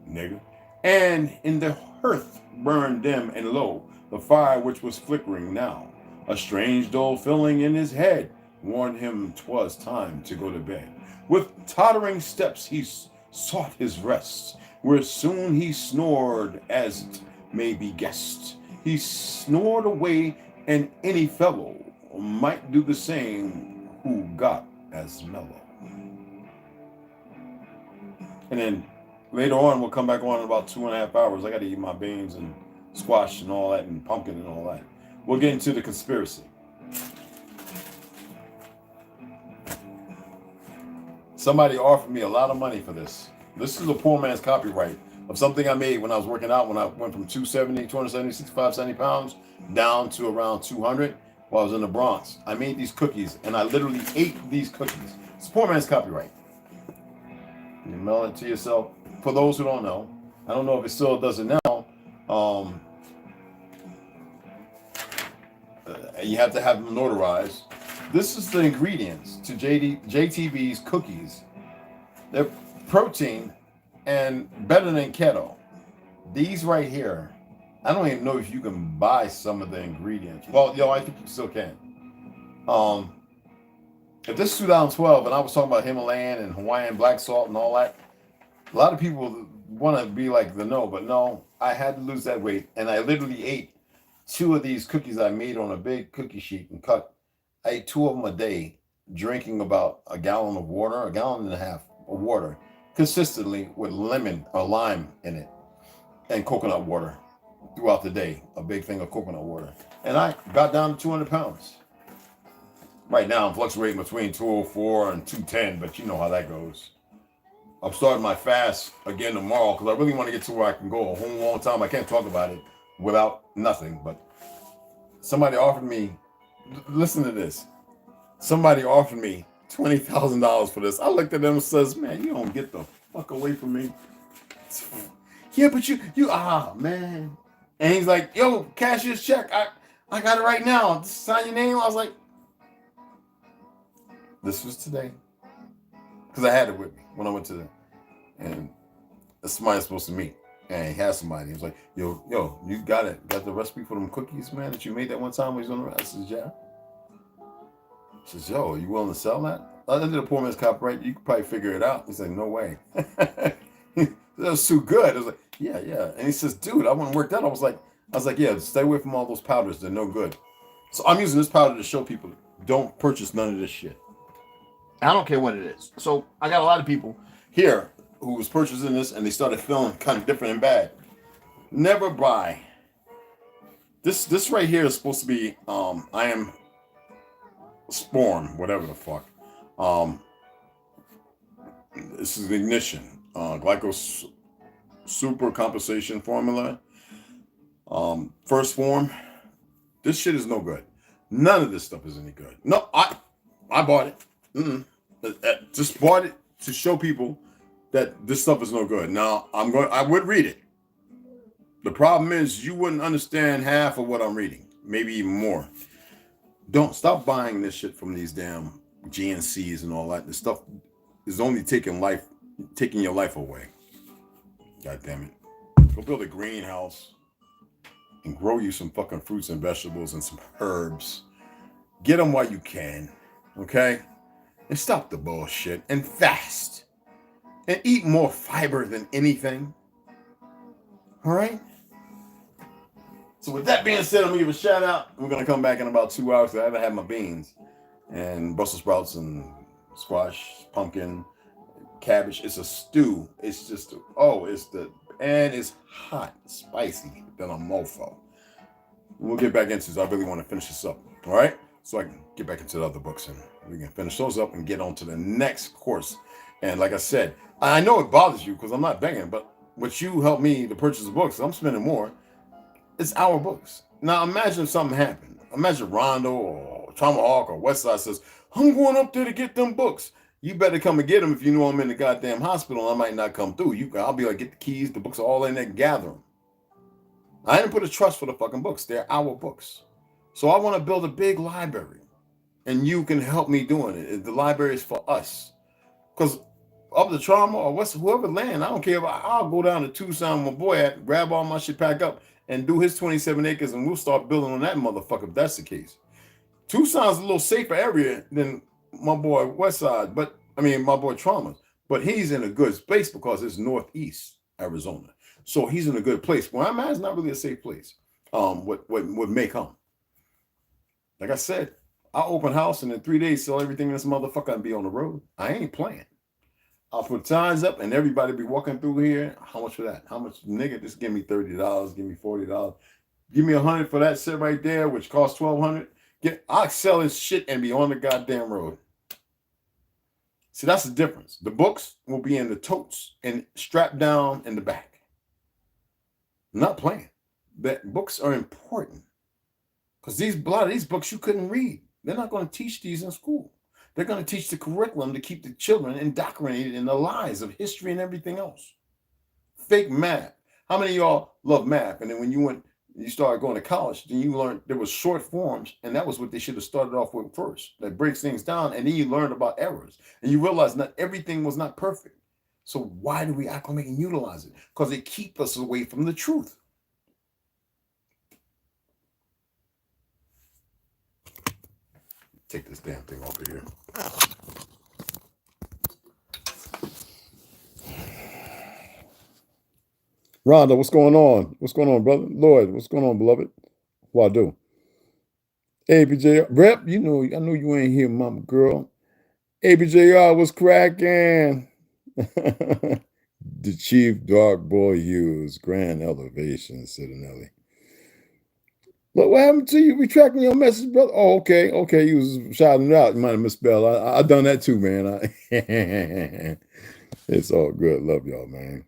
nigga. And in the hearth burned dim and low the fire which was flickering now. A strange dull feeling in his head warned him 'twas time to go to bed. With tottering steps he sought his rest, where soon he snored as it may be guessed. He snored away, and any fellow might do the same who got as mellow. And then later on, we'll come back on in about 2.5 hours. I got to eat my beans and squash and all that and pumpkin and all that. We'll get into the conspiracy. Somebody offered me a lot of money for this. This is a poor man's copyright of something I made when I was working out, when I went from 270, 65, 70 pounds down to around 200 while I was in the Bronx. I made these cookies and I literally ate these cookies. It's a poor man's copyright. You mail it to yourself. For those who don't know, I don't know if it still does it now. You have to have them notarized. This is the ingredients to JTB's cookies. They're protein and better than keto. These right here, I don't even know if you can buy some of the ingredients. Well, I think you still can. If this is 2012 and I was talking about Himalayan and Hawaiian black salt and all that, a lot of people want to be like but no, I had to lose that weight, and I literally ate 2 of these cookies I made on a big cookie sheet and cut. I ate 2 of them a day, drinking about a gallon of water, 1.5 gallons of water, consistently with lemon or lime in it, and coconut water throughout the day, a big thing of coconut water. And I got down to 200 pounds. Right now I'm fluctuating between 204 and 210, but you know how that goes. I'm starting my fast again tomorrow because I really want to get to where I can go a whole long time. I can't talk about it without nothing, but somebody offered me, listen to this. Somebody offered me $20,000 for this. I looked at them and says, man, you don't get the fuck away from me. Yeah, but you, man. And he's like, yo, cash this check. I got it right now. Sign your name. I was like, this was today. Because I had it with me when I went to the, and somebody's supposed to meet. And he had somebody. He was like, yo, you got it. Got the recipe for them cookies, man, that you made that one time when he was on the rest? I says, yeah. He says, yo, are you willing to sell that? I did a poor man's copyright. You could probably figure it out. He said, no way. That was too good. I was like, yeah. And he says, dude, I want to work that. I was like, yeah, stay away from all those powders. They're no good. So I'm using this powder to show people, don't purchase none of this shit. I don't care what it is. So I got a lot of people here who was purchasing this and they started feeling kind of different and bad. Never buy. This right here is supposed to be I am Sporn, whatever the fuck. This is the ignition. Glycos super compensation formula. First form. This shit is no good. None of this stuff is any good. No, I bought it. Just bought it to show people that this stuff is no good. Now I would read it. The problem is you wouldn't understand half of what I'm reading, maybe even more. Don't stop buying this shit from these damn GNCs and all that. This stuff is only taking your life away. God damn it. Go build a greenhouse and grow you some fucking fruits and vegetables and some herbs. Get them while you can, okay? And stop the bullshit and fast. And eat more fiber than anything. All right? So with that being said, I'm gonna give a shout out. We're gonna come back in about 2 hours. I haven't had my beans and Brussels sprouts and squash, pumpkin, cabbage. It's a stew. It's just and it's hot, spicy than a mofo. We'll get back into this. I really want to finish this up. All right, so I can get back into the other books and we can finish those up and get on to the next course. And like I said, I know it bothers you because I'm not begging, but what you help me to purchase the books, I'm spending more. It's our books. Now imagine if something happened. Imagine Rondo or Tomahawk or Westside says, I'm going up there to get them books. You better come and get them if you know I'm in the goddamn hospital. I might not come through. I'll be like, get the keys. The books are all in there. Gather them. I didn't put a trust for the fucking books. They're our books. So I want to build a big library. And you can help me doing it. The library is for us. Because of the trauma or whoever land, I don't care. I'll go down to Tucson with my boy at, grab all my shit, pack up, and do his 27 acres, and we'll start building on that motherfucker if that's the case. Tucson's a little safer area than my boy Westside, but I mean my boy Trauma, but he's in a good space because it's northeast Arizona, so he's in a good place. Where I'm at is not really a safe place. What may come. Like I said, I'll open house and in 3 days sell everything in this motherfucker and be on the road. I ain't playing. I'll put signs up and everybody be walking through here. How much for that? How much, nigga? Just give me $30. Give me $40. Give me $100 for that shit right there, which costs $1,200. I'll sell this shit and be on the goddamn road. See, that's the difference. The books will be in the totes and strapped down in the back. I'm not playing. That books are important because a lot of these books you couldn't read. They're not going to teach these in school. They're going to teach the curriculum to keep the children indoctrinated in the lies of history and everything else. Fake math. How many of y'all love math? And then when you started going to college, then you learned there was short forms, and that was what they should have started off with first. That breaks things down, and then you learned about errors. And you realize not everything was not perfect. So why do we acclimate and utilize it? Because it keeps us away from the truth. Take this damn thing off of here. Rhonda, what's going on? What's going on, brother? Lloyd, what's going on, beloved? What I do? ABJ, Rep, I know you ain't here, mama girl. ABJR, what's cracking? The Chief Dark Boy Hughes, Grand Elevation, Citinelli. Look, what happened to you? Retracting your message, brother? Oh, okay. You was shouting it out. You might have misspelled. I done that too, man. It's all good. Love y'all, man.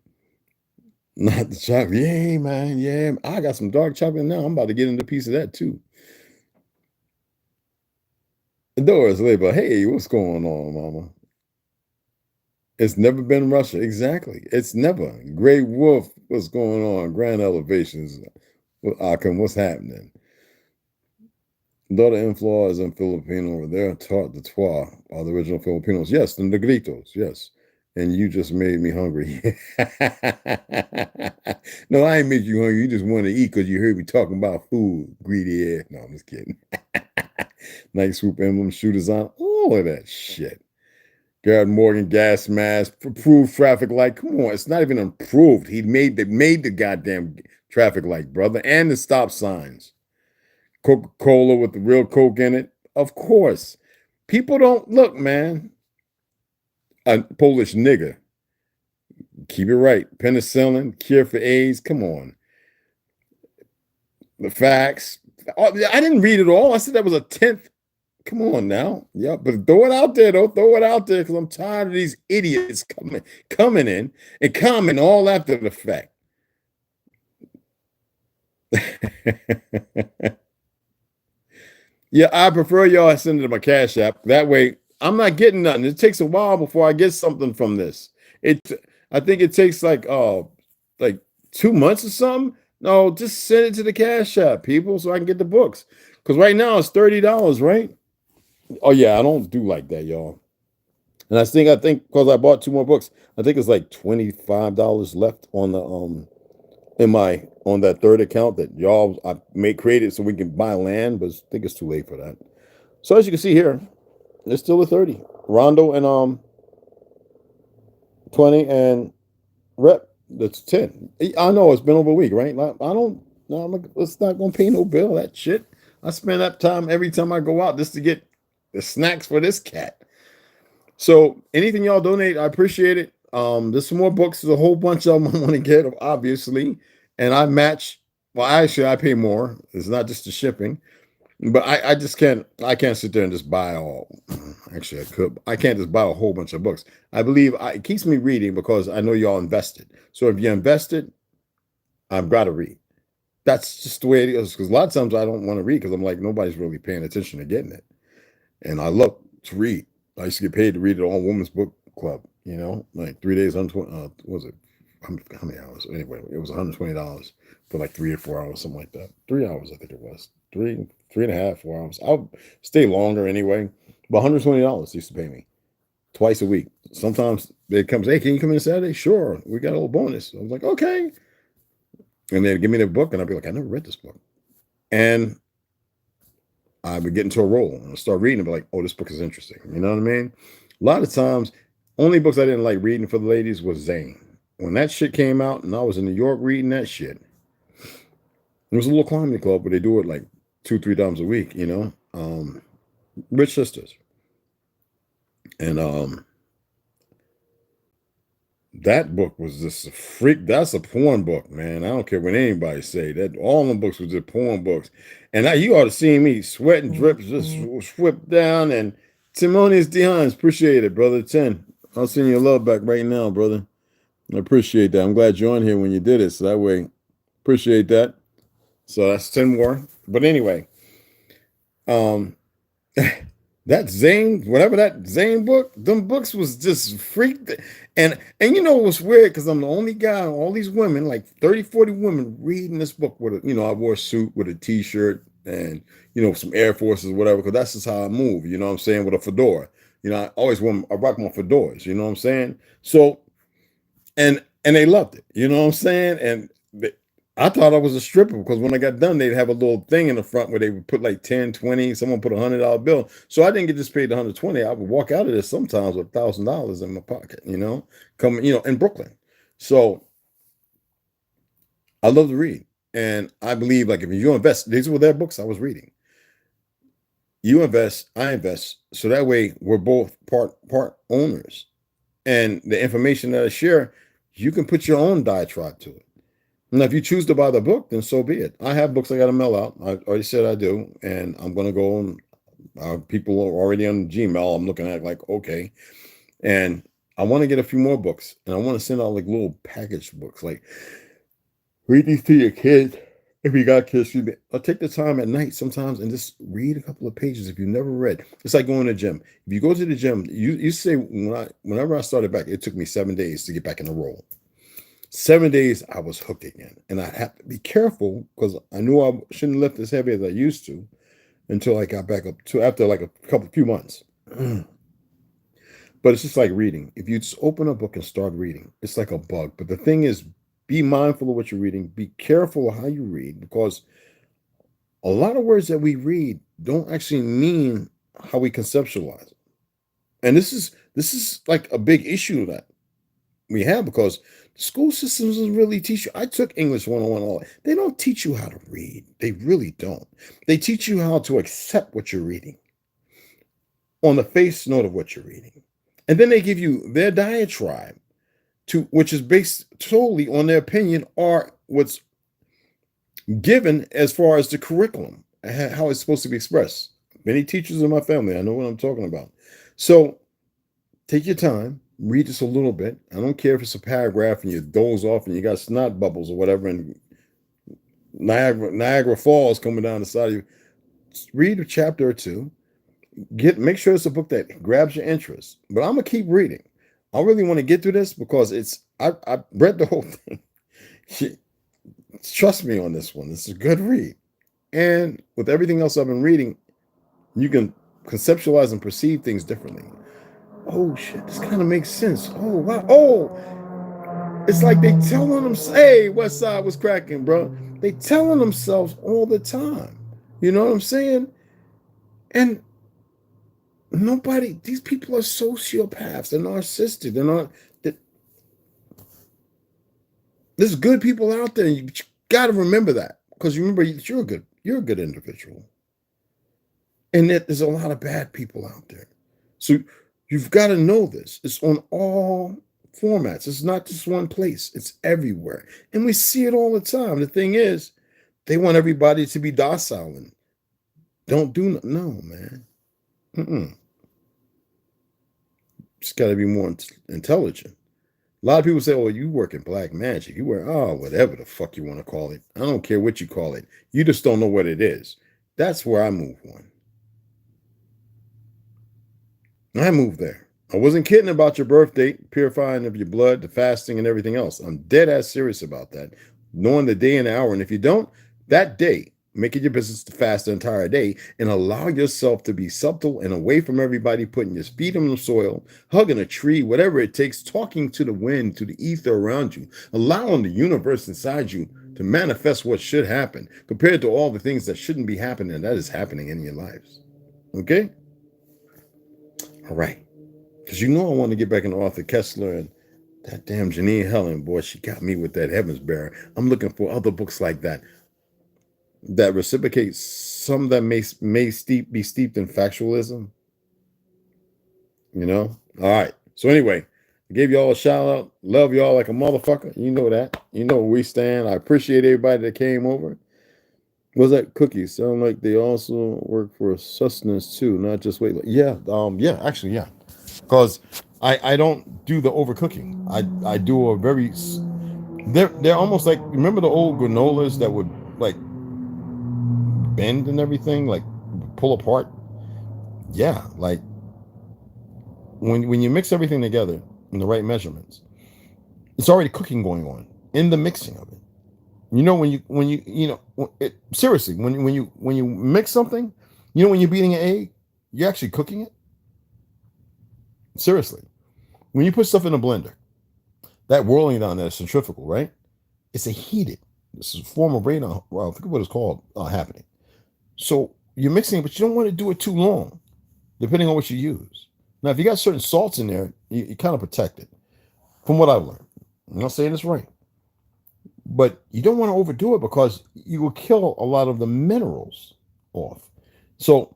Not the chocolate. Yeah, man. Yeah, I got some dark chocolate now. I'm about to get into a piece of that too. Doris Labor. Hey, what's going on, mama? It's never been Russia. Exactly. It's never. Grey Wolf, what's going on? Grand Elevations. Akim, what's happening? Daughter in-law is in Filipino over there. Taught the Twa are the original Filipinos. Yes, the Negritos. Yes. And you just made me hungry. No, I ain't make you hungry. You just want to eat because you heard me talking about food. Greedy ass. No, I'm just kidding. Night Swoop Emblem, shooters on, all of that shit. Garrett Morgan, gas mask, approved traffic light. Come on, it's not even improved. He made the goddamn traffic light, brother, and the stop signs. Coca-Cola with the real Coke in it. Of course. People don't look, man. A Polish nigger. Keep it right. Penicillin, cure for AIDS. Come on. The facts. I didn't read it all. I said that was a 10th. Come on now. Yeah, but throw it out there, though. Throw it out there because I'm tired of these idiots coming in and commenting all after the fact. Yeah, I prefer y'all send it to my Cash App. That way, I'm not getting nothing. It takes a while before I get something from this. I think it takes like 2 months or something. No, just send it to the Cash App, people, so I can get the books. Because right now it's $30, right? Oh yeah, I don't do like that, y'all. And I think because I bought 2 more books, I think it's like $25 left on the on that third account that y'all I created so we can buy land, but I think it's too late for that. So as you can see here, it's still a 30. Rondo and 20 and Rep, that's 10. I know it's been over a week, right? I don't No, I'm like, it's not gonna pay no bill. That shit. I spend that time every time I go out just to get the snacks for this cat. So anything y'all donate, I appreciate it. There's some more books. There's a whole bunch of them I want to get, obviously, and I match. Well, actually, I pay more. It's not just the shipping, but I just can't. I can't sit there and just buy all. Actually, I could. I can't just buy a whole bunch of books. I believe it keeps me reading because I know y'all invested. So if you invested, I've got to read. That's just the way it is. Because a lot of times I don't want to read because I'm like nobody's really paying attention to getting it, and I love to read. I used to get paid to read it on Women's Book Club. You know, like 3 days, 120. What was it? How many hours? Anyway, it was $120 for like 3 or 4 hours, something like that. 3 hours, I think it was. Three and a half, 4 hours. I'll stay longer anyway. But $120 used to pay me twice a week. Sometimes it comes, hey, can you come in Saturday? Sure. We got a little bonus. I was like, okay. And they'd give me their book, and I'd be like, I never read this book. And I would get into a role and I'd start reading and be like, oh, this book is interesting. You know what I mean? A lot of times, only books I didn't like reading for the ladies was Zane. When that shit came out and I was in New York reading that shit, it was a little comedy club, but they do it like 2-3 times a week, you know? Rich Sisters. And that book was just a freak. That's a porn book, man. I don't care what anybody say. That all them books was just porn books. And now you ought to see me sweating drips just swept down. And Timonius Dehans, appreciate it, brother. 10. I'll send you a love back right now, brother. I appreciate that. I'm glad you're on here when you did it. So that way, appreciate that. So that's 10 more. But anyway, that Zane, whatever that Zane book, them books was just freaked. And you know what's weird? Because I'm the only guy, all these women, like 30, 40 women reading this book with I wore a suit with a t-shirt and, some Air Forces, whatever, because that's just how I move, you know what I'm saying, with a fedora. I rock my fedoras, you know what I'm saying? So, and they loved it, you know what I'm saying? And I thought I was a stripper because when I got done, they'd have a little thing in the front where they would put like 10, 20, someone put $100 bill. So I didn't get just paid $120. I would walk out of this sometimes with $1,000 in my pocket, coming, in Brooklyn. So I love to read. And I believe like if you invest, these were their books I was reading. You invest, I invest. So that way we're both part owners. And the information that I share, you can put your own diatribe to it. Now, if you choose to buy the book, then so be it. I have books I got to mail out. I already said I do. And I'm going to go on. People are already on Gmail. I'm looking at like, okay. And I want to get a few more books. And I want to send out like little package books. Like, read these to your kids. If you got kids, I'll take the time at night sometimes and just read a couple of pages if you've never read. It's like going to the gym. If you go to the gym, you say, whenever I started back, it took me 7 days to get back in the role. 7 days, I was hooked again. And I have to be careful because I knew I shouldn't lift as heavy as I used to until I got back up to after like a few months. But it's just like reading. If you just open a book and start reading, it's like a bug. But the thing is, be mindful of what you're reading. Be careful of how you read because a lot of words that we read don't actually mean how we conceptualize it. And this is like a big issue that we have because the school systems doesn't really teach you. I took English 101 all. They don't teach you how to read. They really don't. They teach you how to accept what you're reading on the face note of what you're reading. And then they give you their diatribe which is based solely on their opinion or what's given as far as the curriculum, how it's supposed to be expressed. Many teachers in my family, I know what I'm talking about. So take your time, read this a little bit. I don't care if it's a paragraph and you doze off and you got snot bubbles or whatever and Niagara Falls coming down the side of you. Just read a chapter or two. Make sure it's a book that grabs your interest. But I'm gonna keep reading. I really want to get through this because I read the whole thing. Trust me on this one. It's a good read. And with everything else I've been reading, you can conceptualize and perceive things differently. Oh shit, this kind of makes sense. Oh wow. Oh, it's like they telling them, hey, West Side was cracking, bro. They telling themselves all the time. You know what I'm saying? And these people are sociopaths. They're narcissistic. There's good people out there. You got to remember that because remember, you're a good individual. And that there's a lot of bad people out there. So you've got to know this. It's on all formats. It's not just one place. It's everywhere. And we see it all the time. The thing is, they want everybody to be docile and don't do no, man. Just got to be more intelligent. A lot of people say, "Oh, you work in black magic. You wear whatever the fuck you want to call it. I don't care what you call it. You just don't know what it is." That's where I move on. I moved there. I wasn't kidding about your birth date, purifying of your blood, the fasting, and everything else. I'm dead ass serious about that. Knowing the day and the hour. And if you don't, that day, make it your business to fast the entire day and allow yourself to be subtle and away from everybody, putting your feet on the soil, hugging a tree, whatever it takes, talking to the wind, to the ether around you, allowing the universe inside you to manifest what should happen compared to all the things that shouldn't be happening and that is happening in your lives. Okay? All right. Because I want to get back into Arthur Kessler and that damn Janine Helen, boy, she got me with that Heavens Bearer. I'm looking for other books like that reciprocate some that may be steeped in factualism. All right. So anyway, I gave y'all a shout out. Love y'all like a motherfucker. You know that. You know where we stand. I appreciate everybody that came over. Was that cookies? Sound like they also work for sustenance too, not just weight. Yeah. Actually, yeah. Because I don't do the overcooking. I do a very. They're almost like, remember the old granolas that would like bend and everything, like pull apart. Yeah, like when you mix everything together in the right measurements, it's already cooking going on in the mixing of it. Seriously, when you mix something, when you're beating an egg, you're actually cooking it. Seriously, when you put stuff in a blender, that whirling down there is centrifugal, right? It's a heated. This is a form of radon. Well, I forget what it's called happening. So you're mixing it, but you don't want to do it too long, depending on what you use. Now, if you got certain salts in there, you kind of protect it. From what I've learned, I'm not saying it's right, but you don't want to overdo it because you will kill a lot of the minerals off. So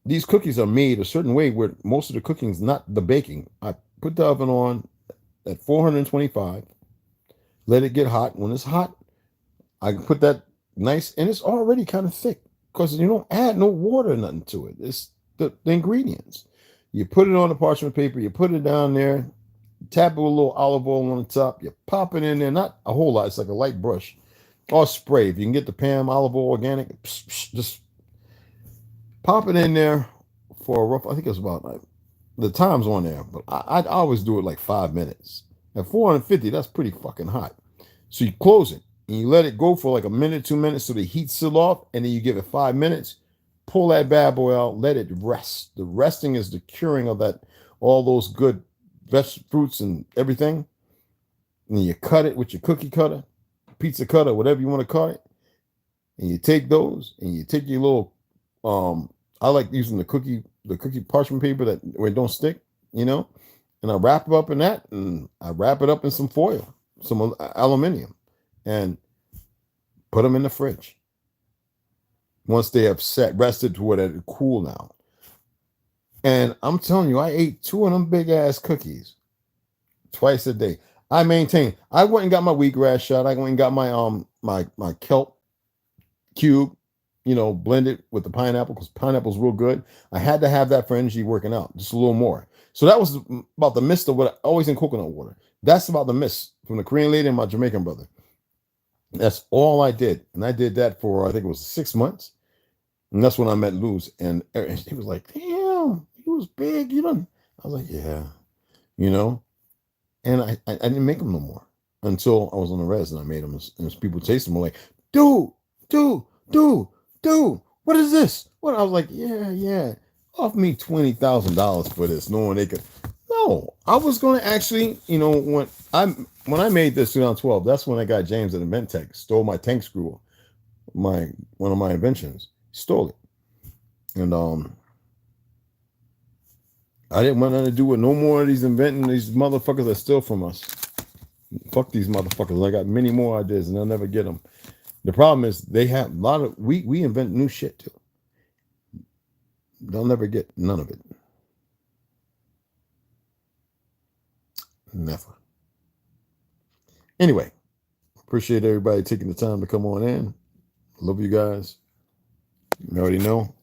these cookies are made a certain way where most of the cooking is not the baking. I put the oven on at 425, let it get hot. When it's hot, I can put that nice, and it's already kind of thick because you don't add no water or nothing to it. It's the ingredients. You put it on the parchment paper, you put it down there, tap it with a little olive oil on the top, you pop it in there, not a whole lot, it's like a light brush or spray. If you can get the Pam olive oil organic, just pop it in there for a rough, I think it's about, the time's on there, but I always do it like 5 minutes. At 450, that's pretty fucking hot. So you close it and you let it go for like a minute, 2 minutes so the heat seal off, and then you give it 5 minutes, pull that bad boy out, let it rest. The resting is the curing of that, all those good fruits and everything. And you cut it with your cookie cutter, pizza cutter, whatever you want to call it. And you take those and you take your little, I like using the cookie parchment paper that where it don't stick, and I wrap it up in that, and I wrap it up in some foil, some aluminum, and put them in the fridge. Once they have rested to where they're cool now. And I'm telling you, I ate 2 of them big ass cookies twice a day. I maintain. I went and got my wheatgrass shot. I went and got my my kelp cube, blended with the pineapple because pineapple's real good. I had to have that for energy working out, just a little more. So that was about the mist of what always in coconut water. That's about the mist from the Korean lady and my Jamaican brother. That's all I did. And I did that for, I think it was 6 months. And that's when I met Luz. And he was like, damn, he was big. I was like, yeah, And I didn't make them no more until I was on the res and I made them. And people taste them like, dude, what is this? What? I was like, yeah. Off me $20,000 for this, knowing they could. No, I was going to actually, when I made this 2012, that's when I got James at Inventec, stole my tank screw, one of my inventions, stole it, and I didn't want nothing to do with no more of these motherfuckers that steal from us. Fuck these motherfuckers. I got many more ideas, and I'll never get them. The problem is they have a lot of we invent new shit too. They'll never get none of it. Never. Anyway, appreciate everybody taking the time to come on in. Love you guys. You already know.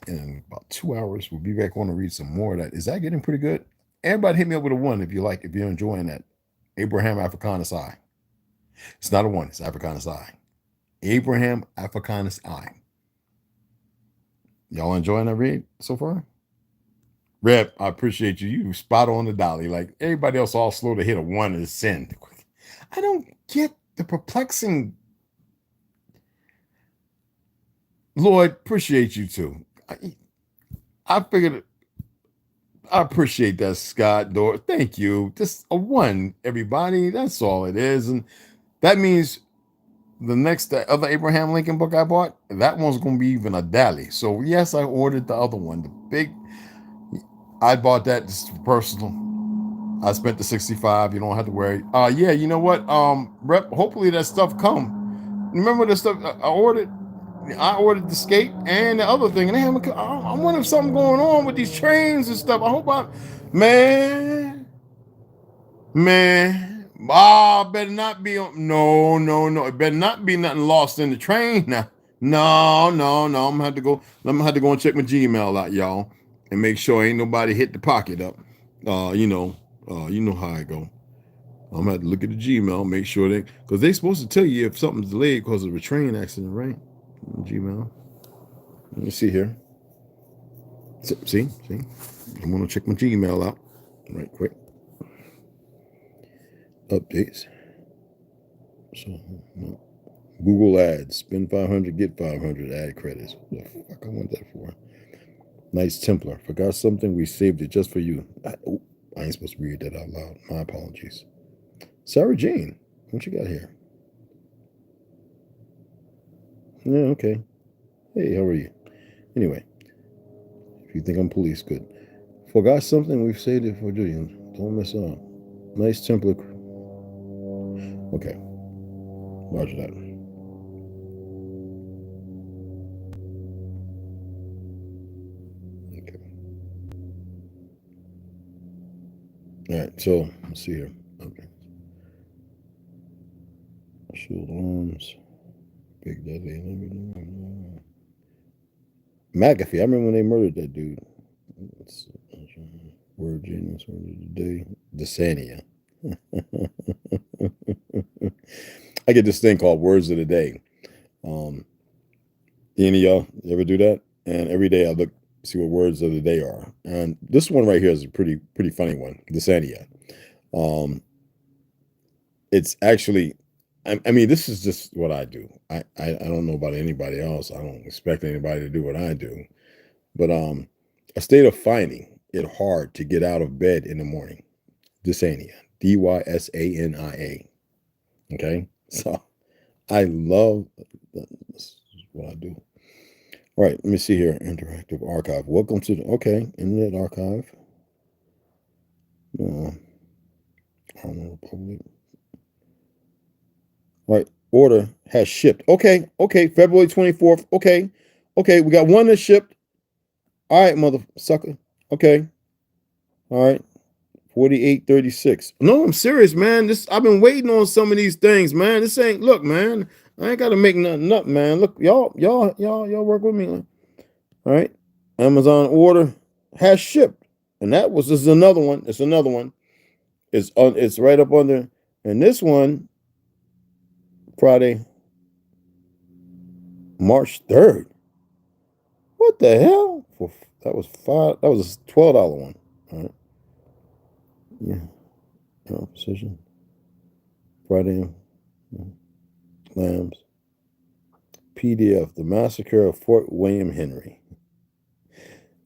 In about 2 hours, we'll be back on to read some more of that. Is that getting pretty good? Everybody hit me up with a 1 if you like, if you're enjoying that. Abraham Africanus I. It's not a 1, it's Africanus I. Abraham Africanus I. Y'all enjoying that read so far? Rep, I appreciate you. You spot on the dolly. Like everybody else, all slow to hit a 1 is sin. I don't get the perplexing. Lord, appreciate you too. I figured I appreciate that, Scott. Thank you. Just a 1, everybody. That's all it is. And that means the other Abraham Lincoln book I bought, that one's going to be even a dally. So, yes, I ordered the other one. I bought that just for personal. I spent the 65. You don't have to worry. Yeah, you know what? Rep, hopefully that stuff come. Remember the stuff I ordered? I ordered the skate and the other thing, and they haven't. I wonder if something going on with these trains and stuff. I hope man. Better not be on. No. It better not be nothing lost in the train now. No. I'm gonna have to go. I'm gonna have to go and check my Gmail out, y'all, and make sure ain't nobody hit the pocket up. You know how I go. I'm gonna have to look at the Gmail, make sure because they're supposed to tell you if something's delayed because of a train accident, right? Gmail. Let me see here. See. I'm gonna check my Gmail out right quick. Updates. So Google Ads. Spend 500, get 500 ad credits. What the fuck I want that for? Nice Templar. Forgot something. We saved it just for you. I ain't supposed to read that out loud. My apologies. Sarah Jane. What you got here? Yeah, okay. Hey, how are you? Anyway, if you think I'm police, good. Forgot something. We've saved it for you. Don't mess up. Nice Templar. Okay. Roger that. Okay. All right. So let's see here. Okay. Shield arms. Big Daddy. McAfee. I remember when they murdered that dude. Word genius. Word of the day. Desania. I get this thing called Words of the Day. Any of y'all ever do that? And every day I look, see what words of the day are. And this one right here is a pretty funny one. Desania. It's actually, I mean, this is just what I do. I don't know about anybody else. I don't expect anybody to do what I do. But a state of finding it hard to get out of bed in the morning. Dysania. Dysania. Okay? So I love this is what I do. All right, let me see here. Interactive archive. Welcome to the Internet Archive. Republic. All right, order has shipped. Okay, February 24th. Okay, we got one that shipped. All right, mother sucker. Okay. All right. 4836. No, I'm serious, man. I've been waiting on some of these things, man. This ain't look, man. I ain't gotta make nothing up, man. Look, y'all work with me. All right. Amazon order has shipped. And this is another one. It's another one. It's right up under. And this one, Friday, March 3rd. What the hell? That was a $12 one. All right. Yeah. Precision. Friday. Lambs. PDF. The Massacre of Fort William Henry.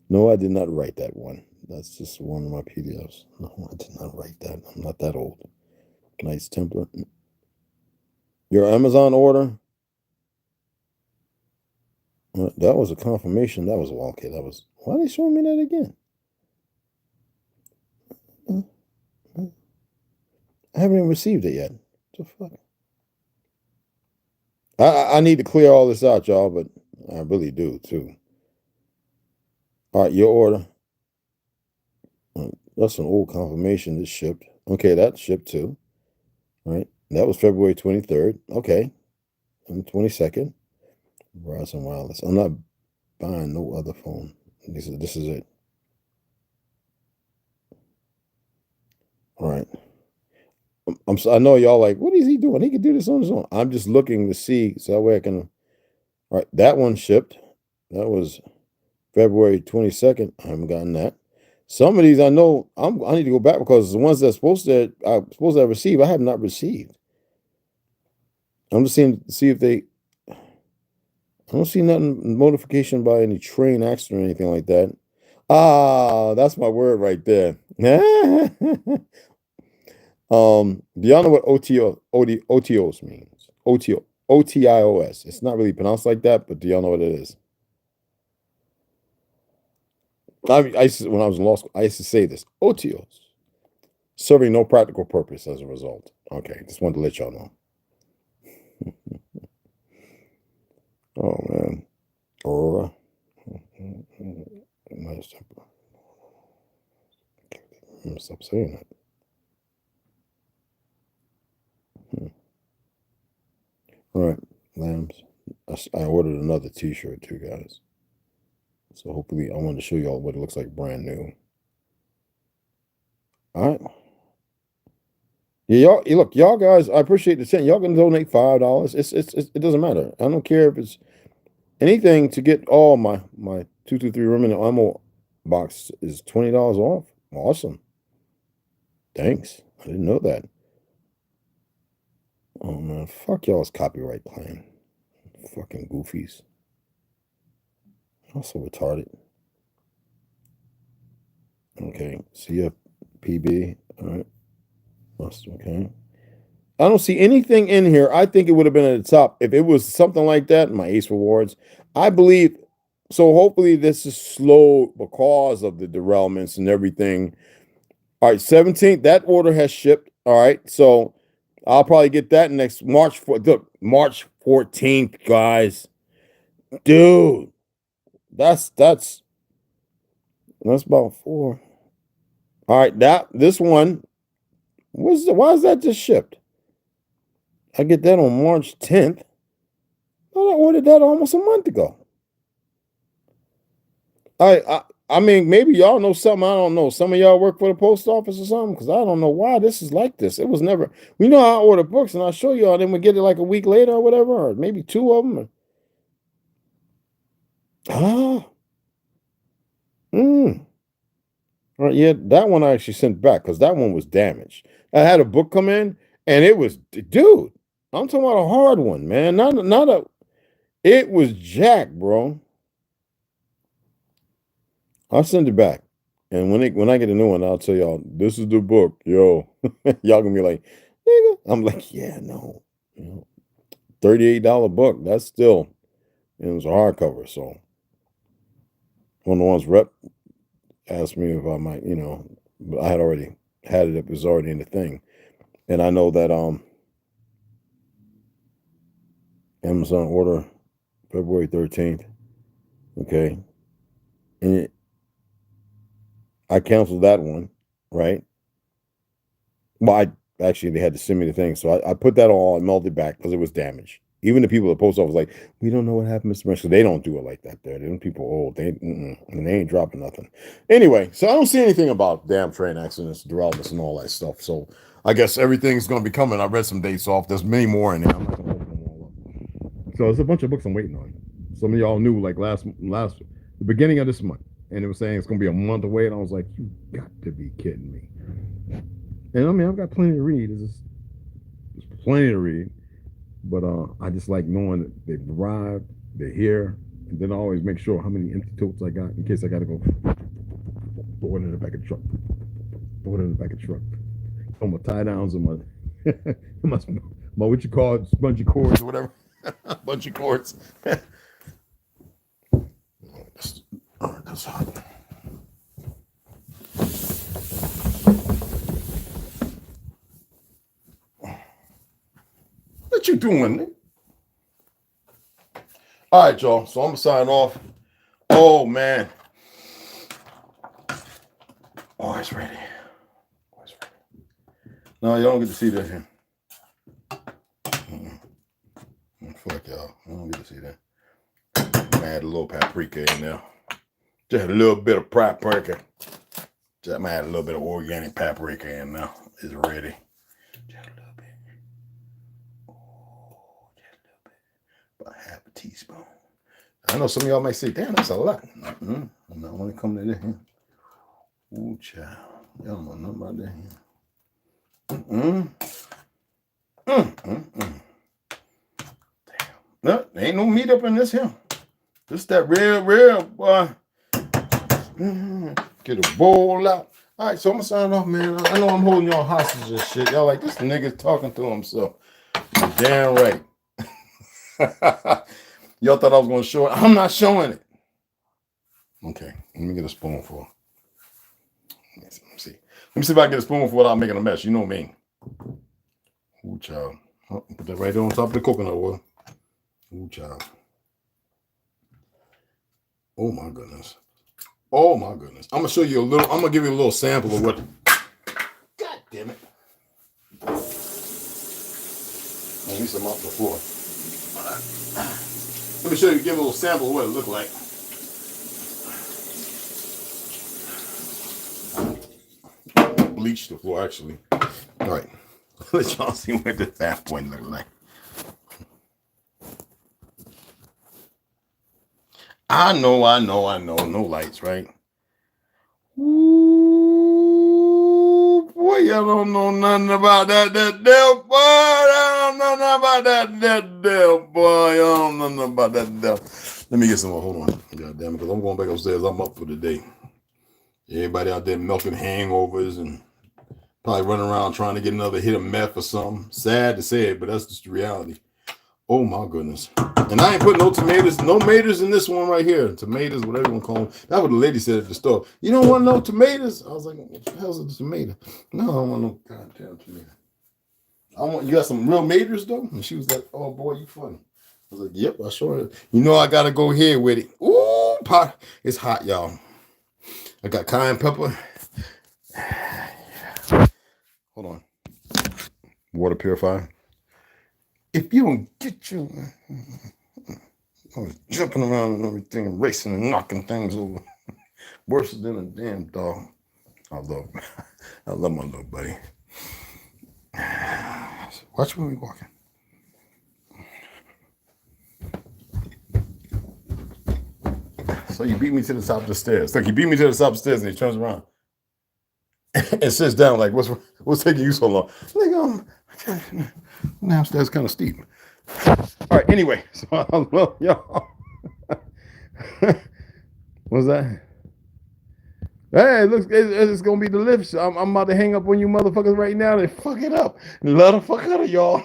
No, I did not write that one. That's just one of my PDFs. No, I did not write that. I'm not that old. Nice Templar. Your Amazon order. That was a confirmation. That was okay. Why are they showing me that again? I haven't even received it yet. What the fuck? I need to clear all this out, y'all, but I really do too. All right, your order. That's an old confirmation that's shipped. Okay, that's shipped too. Right. That was February 23rd. Okay. And 22nd. Verizon Wireless. I'm not buying no other phone. This is it. All right. I know y'all like, what is he doing? He could do this on his own. I'm just looking to see so that way I can. All right, that one shipped. That was February 22nd. I haven't gotten that. Some of these I know I need to go back because the ones I'm supposed to have received, I have not received. I'm just seeing see if they. I don't see nothing notification by any train accident or anything like that. Ah, that's my word right there. Do y'all know what OTOs means? OTIOS. It's not really pronounced like that, but do y'all know what it is? When I was in law school, I used to say this. OTOs. Serving no practical purpose as a result. Okay, just wanted to let y'all know. Oh man. Aurora. Stop saying that. All right, lambs. I ordered another t-shirt too, guys. So hopefully I wanted to show y'all what it looks like brand new. All right. Yeah, y'all look, y'all guys, I appreciate the cent. Y'all can donate $5. It doesn't matter. I don't care if it's anything to get all my 223 Remnant ammo box is $20 off. Awesome. Thanks. I didn't know that. Oh man, fuck y'all's copyright claim. Fucking goofies. Also retarded. Okay, CFPB. All right. Okay. I don't see anything in here. I think it would have been at the top. If it was something like that, my Ace Rewards, I believe. So hopefully this is slow because of the derailments and everything. All right, 17th, that order has shipped. All right, so I'll probably get that next March 14th, guys. Dude, that's about 4. All right, this one, why is that just shipped? I get that on March 10th. I ordered that almost a month ago. I mean, maybe y'all know something I don't know. Some of y'all work for the post office or something, because I don't know why this is like this. It was never. We know I order books, and I'll show y'all. Then we get it like a week later or whatever, or maybe 2 of them. All right, yeah, that one I actually sent back because that one was damaged. I had a book come in, and it was, dude. I'm talking about a hard one, man. Not a. It was jacked, bro. I'll send it back. And when I get a new one, I'll tell y'all, this is the book. Yo. Y'all gonna be like, nigga. I'm like, yeah, no. $38 book. That's still, it was a hardcover. So one of the ones rep asked me if I might, but I had already had it. It was already in the thing. And I know that Amazon order February 13th. Okay. And I canceled that one, right? Well, they had to send me the thing. So I put that all and mailed it back because it was damaged. Even the people at the post office like, we don't know what happened, Mr. Mercer. They don't do it like that there. Them people old. They ain't dropping nothing. Anyway, so I don't see anything about damn train accidents, derailments, and all that stuff. So I guess everything's going to be coming. I read some dates off. There's many more in there. I'm not going to open them all up. So there's a bunch of books I'm waiting on. Some of y'all knew like the beginning of this month. And it was saying it's going to be a month away. And I was like, you got to be kidding me. And I mean, I've got plenty to read. There's plenty to read. But I just like knowing that they've arrived, they're here. And then I always make sure how many empty totes I got in case I got to go throw it in the back of the truck. Throw it in the back of the truck. Oh, my tie downs and my what you call it, spongy cords or whatever. Bunchy cords. That's hot. What you doing? All right, y'all. So I'm gonna sign off. Oh man. Oh, it's ready. Oh, it's ready. No, you don't get to see that here. Fuck y'all. I don't get to see that. Add a little paprika in there. Just a little bit of paprika. Just add a little bit of organic paprika in there. It's ready. Just a little bit. Oh, just a little bit. About half a teaspoon. I know some of y'all might say, damn, that's a lot. I'm not want to come to this here. Ooh, child. Y'all don't know nothing about that here. Damn. No, there ain't no meat up in this here. This that real, boy. Get a bowl out. All right, so I'm gonna sign off, man. I know I'm holding y'all hostage and shit. Y'all like, this nigga's talking to himself. You're damn right. Y'all thought I was gonna show it. I'm not showing it. Okay, let me get a spoonful. Let me see. Let me see if I can get a spoonful without making a mess. You know me. Ooh, child. Oh, put that right there on top of the coconut oil. Ooh, child. Oh my goodness. Oh my goodness. I'm gonna show you a little, I'm gonna give you a little sample of what. God damn it. Let me some off the floor. Let me show you, give a little sample of what it looked like. Bleach the floor, actually. All right. Let y'all see what the half point look like. I know. No lights, right? Ooh, boy, y'all don't know nothing about that devil, boy. I don't know nothing about that devil, boy. I don't know nothing about that devil. Let me get some more. Hold on. God damn it, because I'm going back upstairs. I'm up for the day. Everybody out there milking hangovers and probably running around trying to get another hit of meth or something. Sad to say it, but that's just the reality. Oh my goodness. And I ain't putting no tomatoes in this one right here. Tomatoes, whatever you want to call them. That's what the lady said at the store. You don't want no tomatoes? I was like, what the hell's a tomato? No, I don't want no goddamn tomato. You got some real maters though? And she was like, oh boy, you funny. I was like, yep, I sure am. You know I gotta go here with it. Ooh, pot. It's hot, y'all. I got cayenne pepper. Hold on. Water purifier. If you don't get you, I was jumping around and everything, racing and knocking things over. Worse than a damn dog. I love my little buddy. Watch where we walking. So you beat me to the top of the stairs. Like, he beat me to the top of the stairs and he turns around and sits down like, what's taking you so long? Like, downstairs kind of steep. All right, anyway, so I love y'all. What's that? Hey, look, it's gonna be the lift. I'm about to hang up on you motherfuckers right now. They fuck it up. Let the fuck out of y'all.